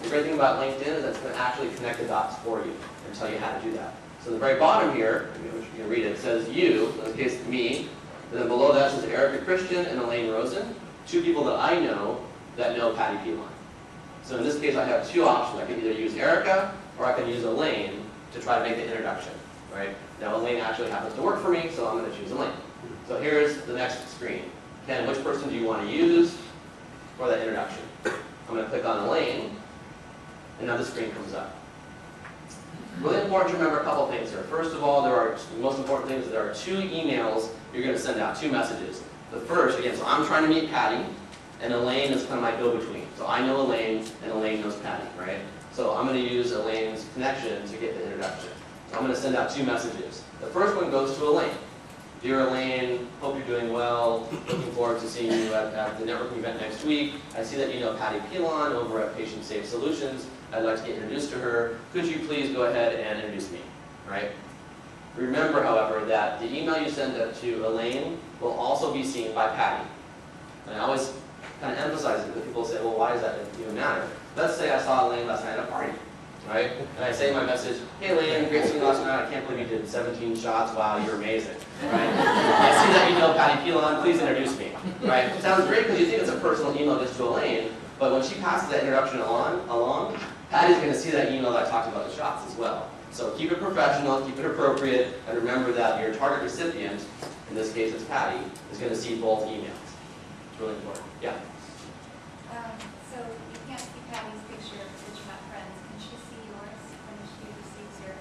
The great thing about LinkedIn is that it's going to actually connect the dots for you and tell you how to do that. So the very bottom here, you can read it, it says you, in this case me, and then below that says Erica Christian and Elaine Rosen, two people that I know that know Patty Pilon. So in this case, I have two options. I can either use Erica or I can use Elaine to try to make the introduction, right? Now Elaine actually happens to work for me, so I'm going to choose Elaine. So here's the next screen. Ken, which person do you want to use for that introduction? I'm going to click on Elaine, and now the screen comes up. Really important to remember a couple things here. First of all, the most important thing is there are two emails you're going to send out, two messages. The first, again, so I'm trying to meet Patty, and Elaine is kind of my go-between. So I know Elaine, and Elaine knows Patty, right? So I'm going to use Elaine's connection to get the introduction. So I'm going to send out 2 messages. The first one goes to Elaine. Dear Elaine, hope you're doing well. Looking forward to seeing you at the networking event next week. I see that you know Patty Pilon over at Patient Safe Solutions. I'd like to get introduced to her. Could you please go ahead and introduce me, right? Remember, however, that the email you send to Elaine will also be seen by Patty. And I always kind of emphasize it, because people say, well, why does that even matter? Let's say I saw Elaine last night at a party, right? And I say in my message, hey Elaine, great seeing you last night. I can't believe you did 17 shots. Wow, you're amazing, right? I see that you know Patty Pilon. Please introduce me, right? It sounds great because you think it's a personal email just to Elaine, but when she passes that introduction along, Patty's going to see that email that I talked about the shots as well. So keep it professional, keep it appropriate, and remember that your target recipient, in this case it's Patty, is going to see both emails. It's really important. Yeah? So you can't see Patty's picture because you're not friends. Can she see yours when she receives your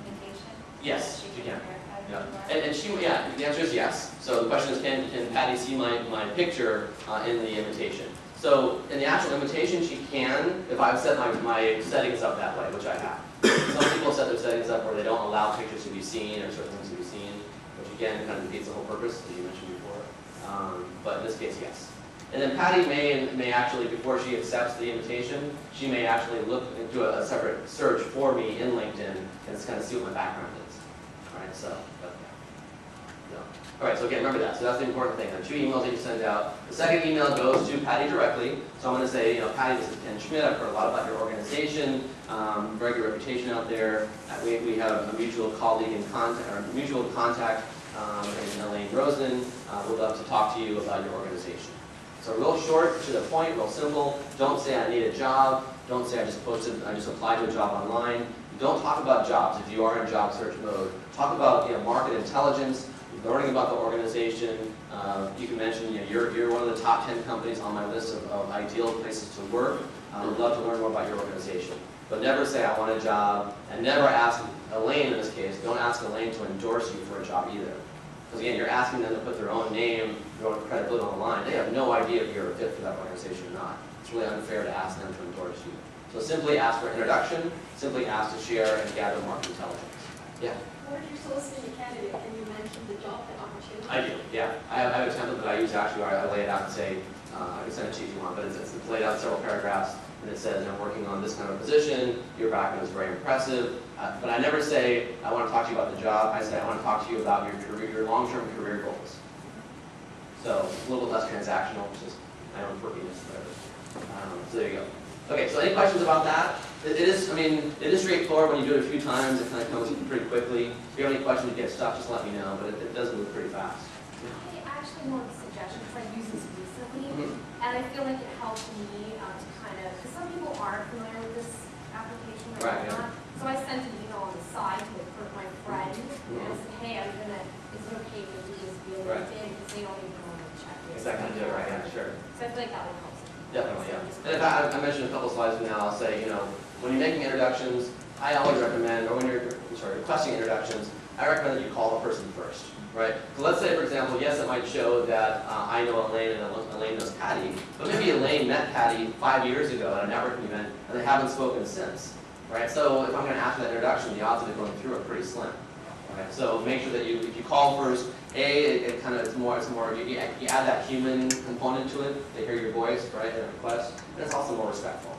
invitation? Yes, she can. Verify who Yeah. you are? And she, yeah, the answer is yes. So the question is, can Patty see my picture in the invitation? So in the actual invitation, she can, if I've set my settings up that way, which I have. Some people set their settings up where they don't allow pictures to be seen or certain things to be seen, which again kind of defeats the whole purpose, as you mentioned before. But in this case, yes. And then Patty may actually, before she accepts the invitation, she may actually look into a separate search for me in LinkedIn and kind of see what my background is. All right, so, but, yeah. All right, so again, remember that. So that's the important thing. There are 2 emails that you send out. The second email goes to Patty directly. So I'm going to say, you know, Patty, this is Ken Schmidt. I've heard a lot about your organization. Very good reputation out there. We have a mutual colleague in contact, or mutual contact in Elaine Rosen. We'd love to talk to you about your organization. So real short, to the point, real simple. Don't say I need a job. Don't say I just applied to a job online. Don't talk about jobs if you are in job search mode. Talk about, you know, market intelligence, learning about the organization. You can mention, you know, you're one of the top 10 companies on my list of ideal places to work. Would love to learn more about your organization. But never say I want a job, and never ask Elaine in this case. Don't ask Elaine to endorse you for a job either. Because again, you're asking them to put their own name, their own credibility online. They have no idea if you're a fit for that organization or not. It's really unfair to ask them to endorse you. So simply ask for introduction, simply ask to share and gather market intelligence. Yeah? What if you're soliciting a candidate and you mention the job opportunity? I do, yeah. I have a template that I use actually where I lay it out and say, I can send it to you if you want, but it's laid out in several paragraphs, and it says, I'm working on this kind of position, your background is very impressive, but I never say, I want to talk to you about the job. I say, I want to talk to you about your career, your long-term career goals. So a little bit less transactional, just my own quirkiness, whatever. So there you go. Okay, so any questions about that? It is straightforward. When you do it a few times, it kind of comes pretty quickly. If you have any questions, you get stuck, just let me know, but it does move pretty fast. I actually want a suggestion, because I've used this recently, and I feel like it helps me to kind of, because some people aren't familiar with this application, Right, I'm not. So I sent an email on the side to my friend, and I said, hey, is it okay to do this via Right. LinkedIn, because they don't even want to check this. Is that kind of do it, right? Yeah, sure. So I feel like that would help. Definitely, yeah. And in fact, I mentioned a couple slides from now, I'll say, you know, when you're making introductions, I always recommend, or when you're requesting introductions, I recommend that you call the person first, right? So let's say, for example, yes, it might show that I know Elaine and Elaine knows Patty, but maybe Elaine met Patty 5 years ago at a networking event, and they haven't spoken since, right? So if I'm going to ask for that introduction, the odds of it going through are pretty slim. Right? So make sure that if you call first, it's more, you add that human component to it. They hear your voice, right, and request, and it's also more respectful.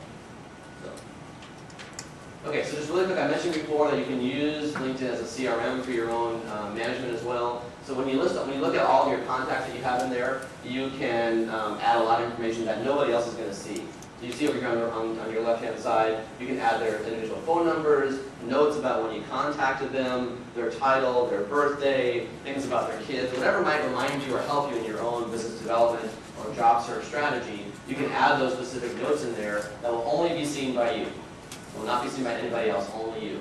Okay, so just really quick, I mentioned before that you can use LinkedIn as a CRM for your own management as well. So when you look at all of your contacts that you have in there, you can add a lot of information that nobody else is going to see. So you see over here on your left-hand side, you can add their individual phone numbers, notes about when you contacted them, their title, their birthday, things about their kids, whatever might remind you or help you in your own business development or job search strategy. You can add those specific notes in there that will only be seen by you. It will not be seen by anybody else, only you.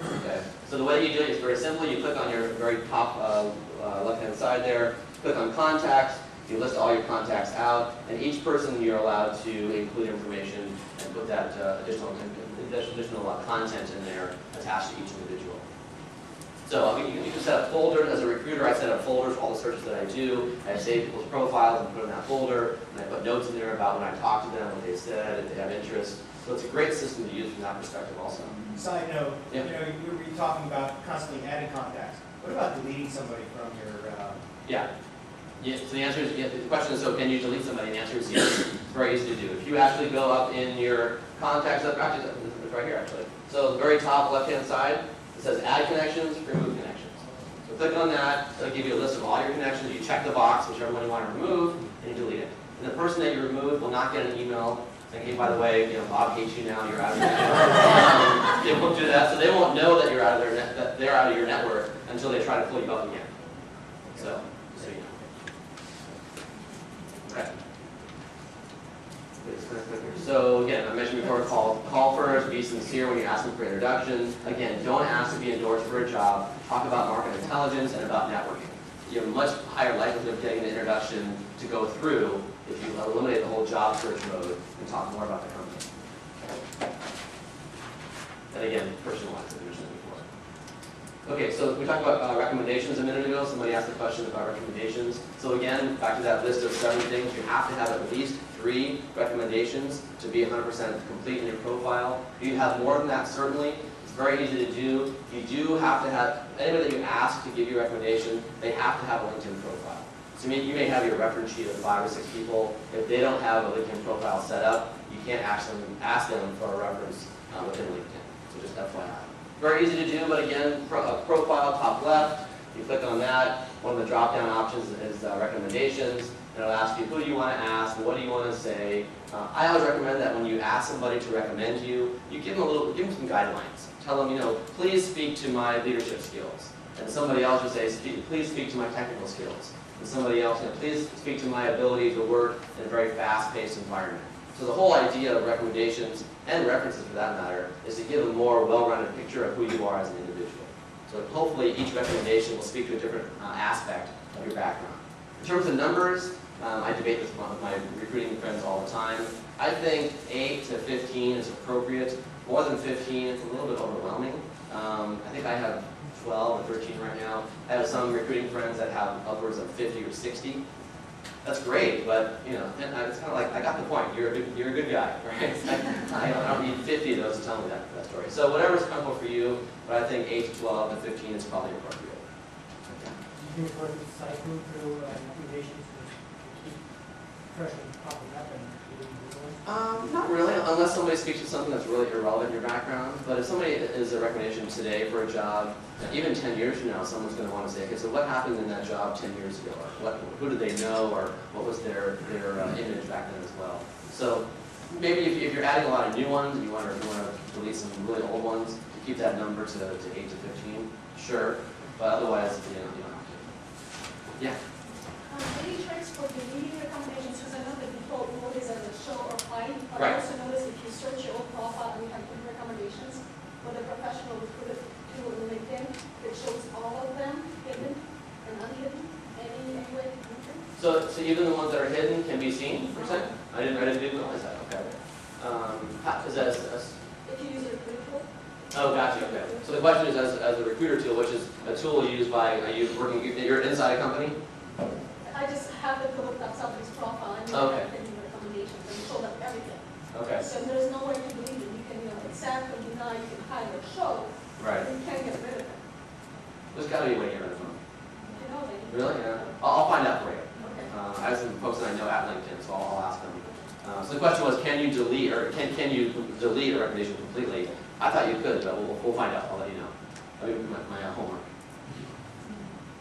Okay. So the way you do it is very simple. You click on your very top left-hand side there, click on contacts, you list all your contacts out, and each person you're allowed to include information and put that additional content in there attached to each individual. So you can set up folders. As a recruiter, I set up folders for all the searches that I do. I save people's profiles and put in that folder, and I put notes in there about when I talk to them, what they said, if they have interest. So it's a great system to use from that perspective also. Side note, Yeah. you know, you were talking about constantly adding contacts. What about deleting somebody from your, Yeah. Yeah, so the answer is, yeah, the question is, so can you delete somebody? And the answer is yes. It's very easy to do. If you actually go up in your contacts, actually, it's right here actually. So the very top left-hand side, it says add connections, remove connections. So click on that, it'll give you a list of all your connections. You check the box, whichever one you want to remove, and you delete it. And the person that you removed will not get an email saying, hey, by the way, you know, Bob hates you now, you're out of your network. They won't do that, so they won't know that you're out of their that they're out of your network until they try to pull you up again. So you know. Okay. So again, I mentioned before, call first, be sincere when you're asking for introductions. Again, don't ask to be endorsed for a job. Talk about market intelligence and about networking. You have a much higher likelihood of getting an introduction to go through if you eliminate the whole job search mode and talk more about the company. And again, personalize it, as before. Okay, so we talked about recommendations a minute ago. Somebody asked a question about recommendations. So again, back to that list of 7 things, you have to have at least 3 recommendations to be 100% complete in your profile. If you have more than that, certainly, it's very easy to do. You do have to have, anybody that you ask to give you a recommendation, they have to have a LinkedIn profile. So you may have your reference sheet of 5 or 6 people. If they don't have a LinkedIn profile set up, you can't ask them for a reference within LinkedIn. So just FYI. Very easy to do, but again, profile top left, you click on that. One of the drop-down options is recommendations. And it'll ask you, who do you want to ask, what do you want to say? I always recommend that when you ask somebody to recommend you, you give them some guidelines. Tell them, you know, please speak to my leadership skills. And somebody else will say, please speak to my technical skills. And somebody else, you know, please speak to my ability to work in a very fast-paced environment. So the whole idea of recommendations and references for that matter is to give a more well-rounded picture of who you are as an individual. So hopefully each recommendation will speak to a different aspect of your background. In terms of numbers, I debate this with my recruiting friends all the time. I think 8 to 15 is appropriate. More than 15, it's a little bit overwhelming. I think I have 12 or 13 right now. I have some recruiting friends that have upwards of 50 or 60. That's great, but you know, it's kind of like, I got the point. You're a good guy, right? I don't need 50 of those to tell me that story. So whatever's comfortable for you, but I think 8 to 12 and 15 is probably appropriate. you think we're cycling through recommendations to keep fresh and popping up and getting Googling? Not really, unless somebody speaks to something that's really irrelevant in your background. But if somebody is a recommendation today for a job, even 10 years from now, someone's going to want to say, okay, so what happened in that job 10 years ago? Or who did they know, or what was their image back then as well? So maybe if you're adding a lot of new ones, and you want to delete some really old ones, to keep that number to 8 to 15, sure. But otherwise, you don't have to. Yeah. Any tricks for deleting recommendations? Because I know that people notice as a show or hide, but Right. I also notice if you search your own profile and you have good recommendations, for the professional recruiter tool in LinkedIn, it shows all of them, hidden and unhidden, any way to do it. So even the ones that are hidden can be seen, per se? I didn't realize that. Okay. Is that If you use a recruiter tool. Oh, gotcha. Okay. So the question is, as a recruiter tool, which is a tool used by you're inside a company. I just happened to look up somebody's profile and you Okay. have hidden recommendations and it showed up everything. Okay. So there's no way to delete it. You can, accept or deny, you can hide or show. Right. You can't get rid of it. There's got to be a way to get rid of them. They Really? Yeah. I'll find out for you. Okay. I have some folks that I know at LinkedIn, so I'll ask them. So the question was, can you delete a recommendation completely? I thought you could, but we'll find out. I'll let you know. That'll be my homework.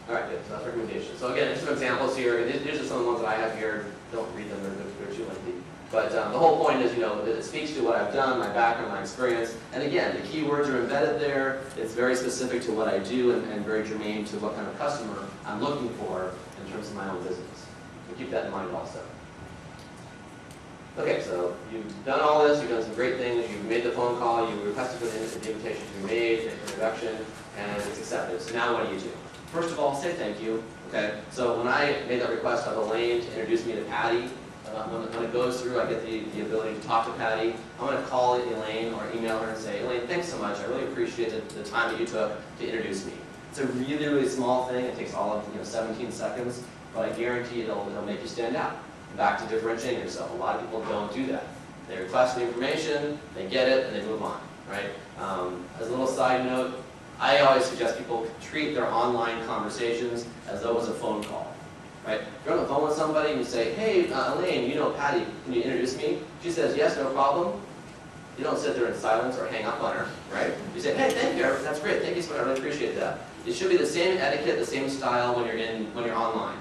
All right, good. So that's recommendations. So again, just some examples here. These are some of the ones that I have here. Don't read them; they're too lengthy. But the whole point is, it speaks to what I've done, my background, my experience. And again, the keywords are embedded there. It's very specific to what I do and very germane to what kind of customer I'm looking for in terms of my own business. So keep that in mind also. Okay, so you've done all this, you've done some great things, you've made the phone call, you requested for the invitation to be made, the introduction, and it's accepted. So now what do? First of all, say thank you. Okay, so when I made that request of Elaine to introduce me to Patty, when it goes through, I get the ability to talk to Patty. I'm going to call Elaine or email her and say, Elaine, thanks so much. I really appreciate the time that you took to introduce me. It's a really, really small thing. It takes all of 17 seconds, but I guarantee it'll make you stand out. Back to differentiating yourself. A lot of people don't do that. They request the information, they get it, and they move on, right? As a little side note, I always suggest people treat their online conversations as though it was a phone call, right? If you're on the phone with somebody and you say, hey, Elaine, you know Patty, can you introduce me? She says, yes, no problem. You don't sit there in silence or hang up on her, right? You say, hey, thank you, that's great, thank you so much, I really appreciate that. It should be the same etiquette, the same style when you're online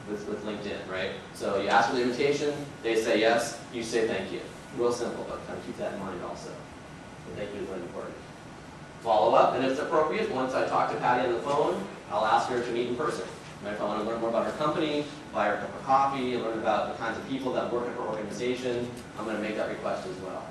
with LinkedIn, right? So you ask for the invitation, they say yes, you say thank you. Real simple, but kind of keep that in mind also. So thank you is really important. Follow up, and if it's appropriate, once I talk to Patty on the phone, I'll ask her to meet in person. Right? If I want to learn more about her company, buy her a cup of coffee, learn about the kinds of people that work at her organization, I'm going to make that request as well.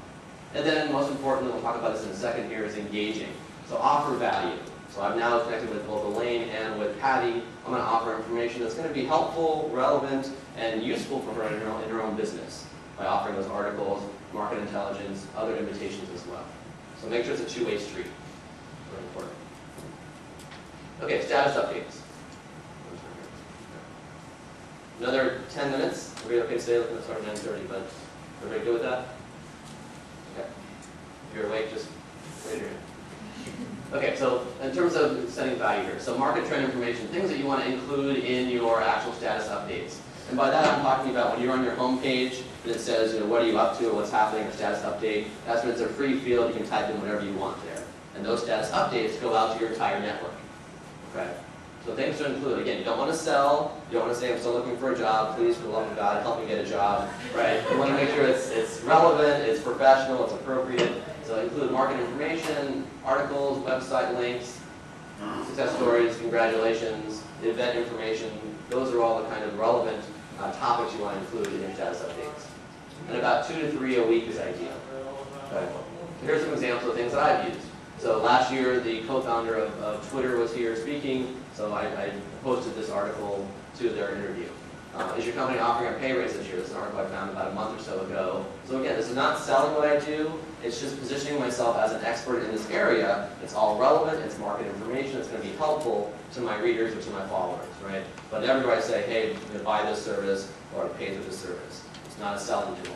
And then, most importantly, we'll talk about this in a second here, is engaging. So offer value. So I've now connected with both Elaine and with Patty. I'm going to offer information that's going to be helpful, relevant, and useful for her in her own business by offering those articles, market intelligence, other invitations as well. So make sure it's a two-way street. Very important. Okay, status updates. Another 10 minutes. Everybody okay today? We're going to start at 9:30, but everybody good with that? Okay. If you're awake, just raise your hand. Okay, so in terms of setting value here, so market trend information, things that you want to include in your actual status updates. And by that I'm talking about when you're on your home page and it says, what are you up to or what's happening, a status update. That's when it's a free field, you can type in whatever you want there. And those status updates go out to your entire network. Okay? So things to include. Again, you don't want to sell, you don't want to say I'm still looking for a job, please for the love of God help me get a job. Right? You want to make sure it's relevant, it's professional, it's appropriate. So include market information, articles, website links, success stories, congratulations, event information. Those are all the kind of relevant topics you want to include in your status updates. And about 2 to 3 a week is ideal. Okay. Here's some examples of things that I've used. So last year, the co-founder of Twitter was here speaking, so I posted this article to their interview. Is your company offering a pay raise this year? This is an article I found about a month or so ago. So again, this is not selling what I do, it's just positioning myself as an expert in this area. It's all relevant, it's market information, it's going to be helpful to my readers or to my followers, right? But never do I say, hey, I'm going to buy this service or pay for this service. It's not a selling tool.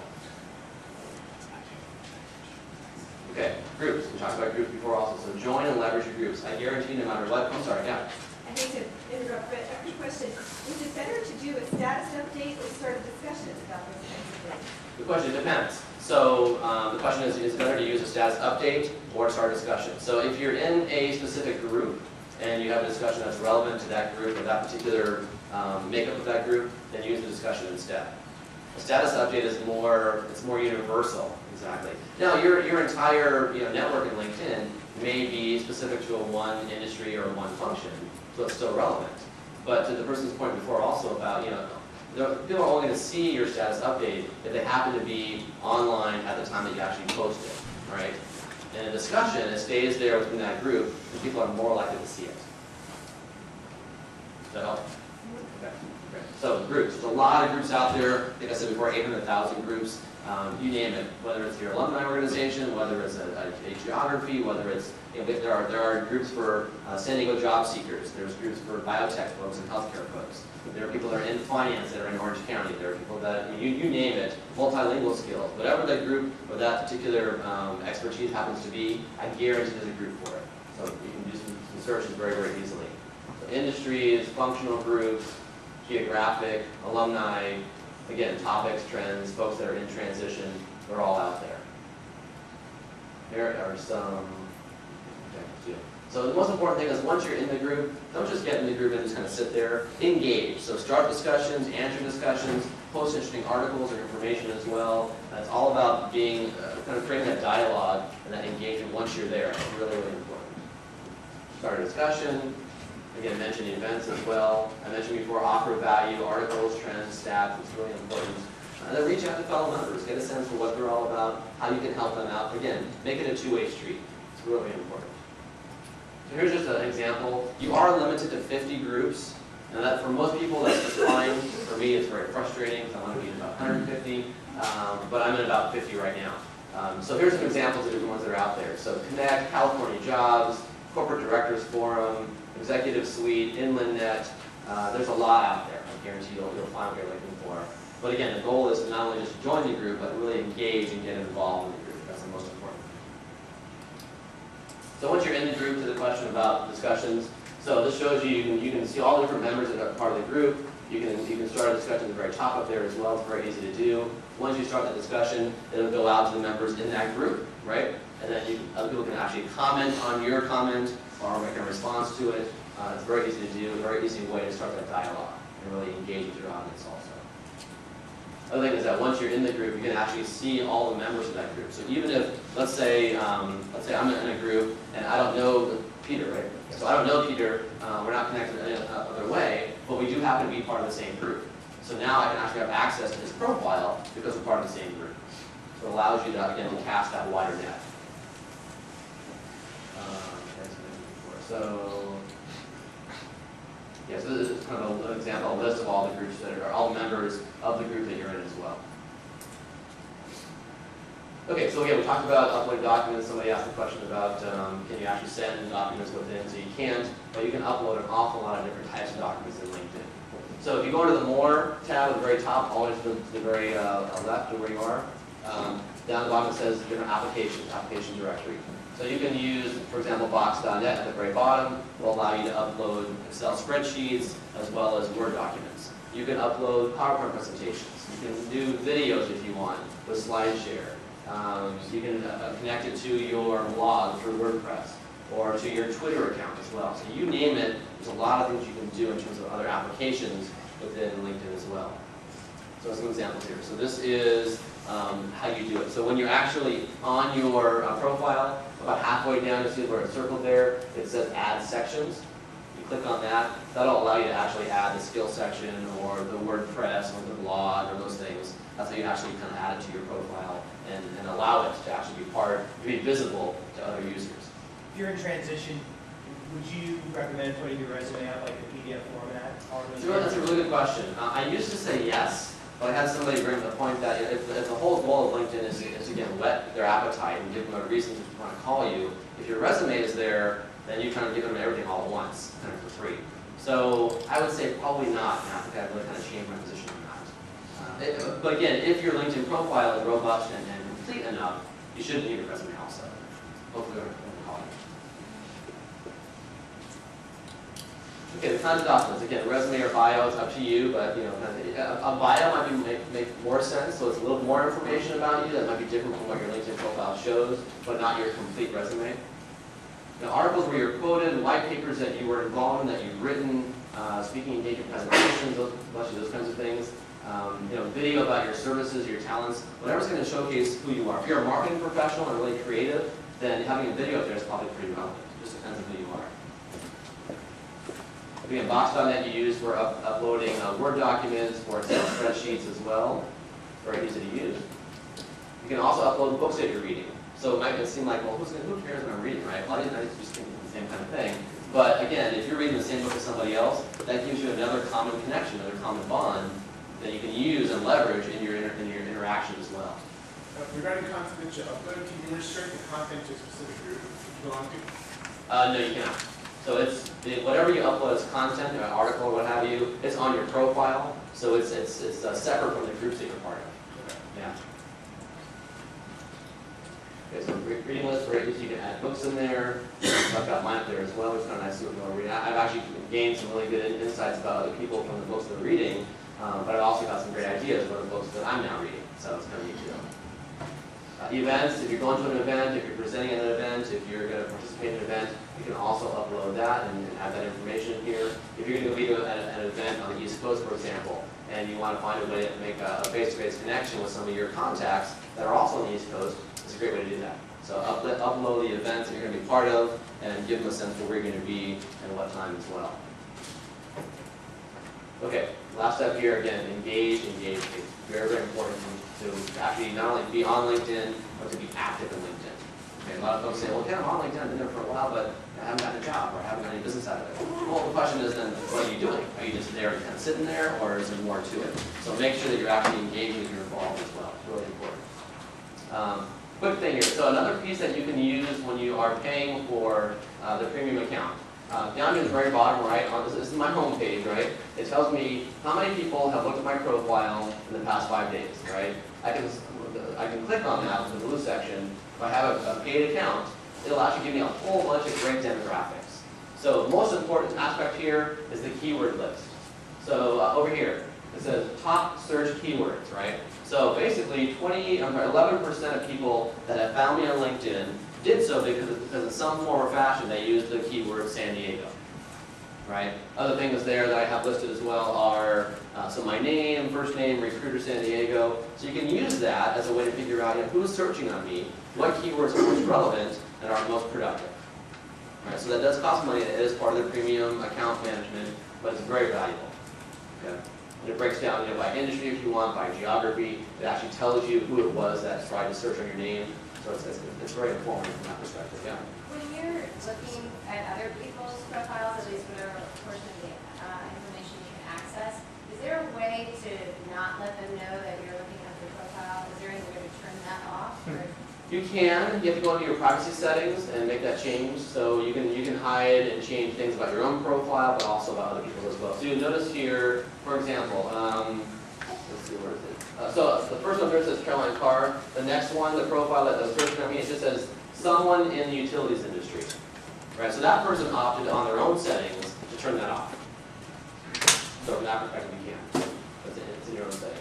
Okay, groups. We talked about groups before also. So join and leverage your groups. I guarantee no matter what, I'm sorry, yeah. I hate to interrupt, but a quick question. Is it better to do a status update or start a discussion about those kinds of things? The question depends. So the question is it better to use a status update or start a discussion? So if you're in a specific group and you have a discussion that's relevant to that group or that particular makeup of that group, then use the discussion instead. A status update is more universal, exactly. Now your entire network in LinkedIn may be specific to a one industry or one function, so it's still relevant. But to the person's point before also about, people are only going to see your status update if they happen to be online at the time that you actually post it, right? In a discussion, it stays there within that group, and people are more likely to see it. Does that help? Okay. So groups, there's a lot of groups out there. I think I said before, 800,000 groups. You name it, whether it's your alumni organization, whether it's a geography, whether it's, there are groups for San Diego job seekers, there's groups for biotech folks and healthcare folks. There are people that are in finance that are in Orange County. There are people that, you name it, multilingual skills. Whatever that group or that particular expertise happens to be, I guarantee there's a group for it. So you can do some searches very, very easily. So industries, functional groups, geographic, alumni, again, topics, trends, folks that are in transition, they're all out there. Here are some. So the most important thing is once you're in the group, don't just get in the group and just kind of sit there. Engage. So start discussions, answer discussions, post interesting articles or information as well. It's all about being, kind of creating that dialogue and that engagement once you're there. It's really, really important. Start a discussion. Again, mention the events as well. I mentioned before, offer value, articles, trends, stats. It's really important. And then reach out to fellow members. Get a sense of what they're all about, how you can help them out. Again, make it a two-way street. It's really important. So here's just an example. You are limited to 50 groups. Now that for most people that's just fine. For me it's very frustrating because I want to be in about 150, but I'm in about 50 right now. So here's some examples of different ones that are out there. So Connect, California Jobs, corporate directors forum, executive suite, InlandNet. There's a lot out there. I guarantee you'll find what you're looking for. But again, the goal is to not only just join the group, but really engage and get involved in the group. That's the most important. So once you're in the group, to the question about discussions, so this shows you can see all the different members that are part of the group. You can start a discussion at the very top up there as well. It's very easy to do. Once you start the discussion, it'll go out to the members in that group, right? And then other people can actually comment on your comment or make a response to it. It's very easy to do, a very easy way to start that dialogue and really engage with your audience also. Other thing is that once you're in the group, you can actually see all the members of that group. So even if, let's say I'm in a group and I don't know Peter, right? So I don't know Peter, we're not connected in any other way, but we do happen to be part of the same group. So now I can actually have access to his profile because we're part of the same group. So it allows you to, again, to cast that wider net. So, yeah, so this is kind of an example, a list of all the groups that are all members of the group that you're in as well. Okay, so yeah, we talked about uploading documents. Somebody asked a question about can you actually send documents within, so you can't, but you can upload an awful lot of different types of documents in LinkedIn. So if you go to the More tab at the very top, all the way to the very left of where you are, down the bottom it says different application directory. So you can use, for example, Box.net at the very bottom will allow you to upload Excel spreadsheets as well as Word documents. You can upload PowerPoint presentations. You can do videos if you want with SlideShare. You can connect it to your blog through WordPress or to your Twitter account as well. So you name it, there's a lot of things you can do in terms of other applications within LinkedIn as well. So some examples here. So this is how you do it. So when you're actually on your profile, about halfway down, you see where it's circled there, it says Add Sections. You click on that. That'll allow you to actually add the skill section or the WordPress or the blog or those things. That's how you actually kind of add it to your profile and allow it to actually be visible to other users. If you're in transition, would you recommend putting your resume out like a PDF format? That's a really good question. I used to say yes, but I had somebody bring up the point that if the whole goal of LinkedIn is again, whet their appetite and give them a reason to want to call you, if your resume is there, then you kind of give them everything all at once, kind of for free. So I would say probably not. And I think I've really kind of changed my position on that. But again, if your LinkedIn profile is robust and complete enough, you shouldn't need a resume also. Hopefully we're going to call you. Okay, the kinds of documents. Again, resume or bio is up to you, but you know, a bio might make more sense. So it's a little more information about you that might be different from what your LinkedIn profile shows, but not your complete resume. Now, articles where you're quoted, white papers that you were involved in, that you've written, speaking engagement presentations, those kinds of things. You know, video about your services, your talents, whatever's going to showcase who you are. If you're a marketing professional and really creative, then having a video up there is probably pretty relevant. It just depends on who you are. Again, Box.net you use for uploading Word documents or Excel spreadsheets as well. Very easy to use. You can also upload books that you're reading. So it might seem like, well, who cares what I'm reading, right? Well, I didn't just think the same kind of thing. But again, if you're reading the same book as somebody else, that gives you another common connection, another common bond that you can use and leverage in your interaction as well. Regarding content that you upload, can you restrict the content to a specific group you belong to? No, you cannot. So it's whatever you upload as content, an article, or what have you, it's on your profile. So it's separate from the groups that you're part of. Okay. Yeah. Okay, so reading list, very easy. You can add books in there. I've got mine up there as well, which is kind of nice to see what people are reading. I've actually gained some really good insights about other people from the books they're reading, but I've also got some great ideas for the books that I'm now reading. So it's kind of neat too. Events, if you're going to an event, if you're presenting at an event, if you're going to participate in an event, you can also upload that and have that information here. If you're going to be at an event on the East Coast, for example, and you want to find a way to make a face-to-face connection with some of your contacts that are also on the East Coast, it's a great way to do that. So upload the events that you're going to be part of and give them a sense of where you're going to be and what time as well. Okay, last step here, again, engage. It's very, very important to actually not only be on LinkedIn, but to be active in LinkedIn. Okay, a lot of folks say, well, okay, I'm on LinkedIn, I've been there for a while, but I haven't gotten a job or I haven't got any business out of it. Well, the question is then, what are you doing? Are you just there and kind of sitting there, or is there more to it? So make sure that you're actually engaging and you're involved as well. It's really important. quick thing here. So another piece that you can use when you are paying for the premium account. Down in the very bottom right, this is my home page, right? It tells me how many people have looked at my profile in the past 5 days, right? I can click on that in the blue section. If I have a paid account, it'll actually give me a whole bunch of great demographics. So the most important aspect here is the keyword list. So over here, it says top search keywords, right? So basically 11% of people that have found me on LinkedIn did so because in some form or fashion they used the keyword San Diego, right? Other things there that I have listed as well are, so my name, first name, recruiter San Diego. So you can use that as a way to figure out who's searching on me, what keywords are most relevant and are most productive. Right, so that does cost money. It is part of the premium account management, but it's very valuable. Okay? And it breaks down by industry if you want, by geography. It actually tells you who it was that tried to search on your name. So it's very informative from that perspective, yeah. When you're looking at other people's profiles, at least whatever portion of the information you can access, is there a way to not let them know that you're looking at their profile? Is there any way to turn that off? Or? You can. You have to go into your privacy settings and make that change. So you can hide and change things about your own profile, but also about other people as well. So you'll notice here, for example, let's see, where is it? So the first one here says Caroline Carr. The next one, the profile that does search company, it just says someone in the utilities industry. Right? So that person opted on their own settings to turn that off. So from that perspective, you can. It's in your own settings.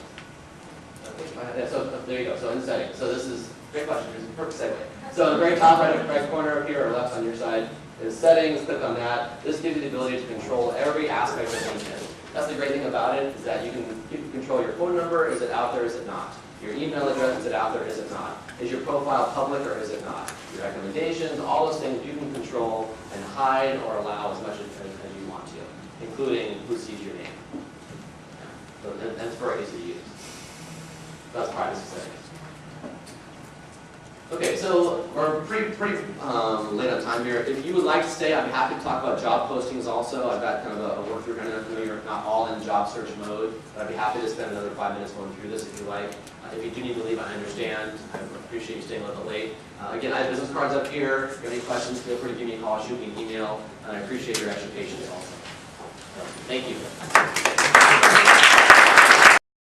Yeah, so there you go. So in the settings. So this is great question. It's a perfect segue. So in the very top right corner up here or left on your side is settings. Click on that. This gives you the ability to control every aspect of LinkedIn. That's the great thing about it, is that you can control your phone number. Is it out there? Is it not? Your email address, is it out there? Is it not? Is your profile public or is it not? Your recommendations, all those things you can control and hide or allow as much as you want to, including who sees your name. So, and it's very easy to use. That's privacy settings. Okay, so we're pretty late on time here. If you would like to stay, I'd be happy to talk about job postings also. I've got kind of a work through. I know you're not all in job search mode, but I'd be happy to spend another 5 minutes going through this if you like. If you do need to leave, I understand. I appreciate you staying a little bit late. Again, I have business cards up here. If you have any questions, feel free to give me a call, shoot me an email, and I appreciate your extra patience also. So, thank you.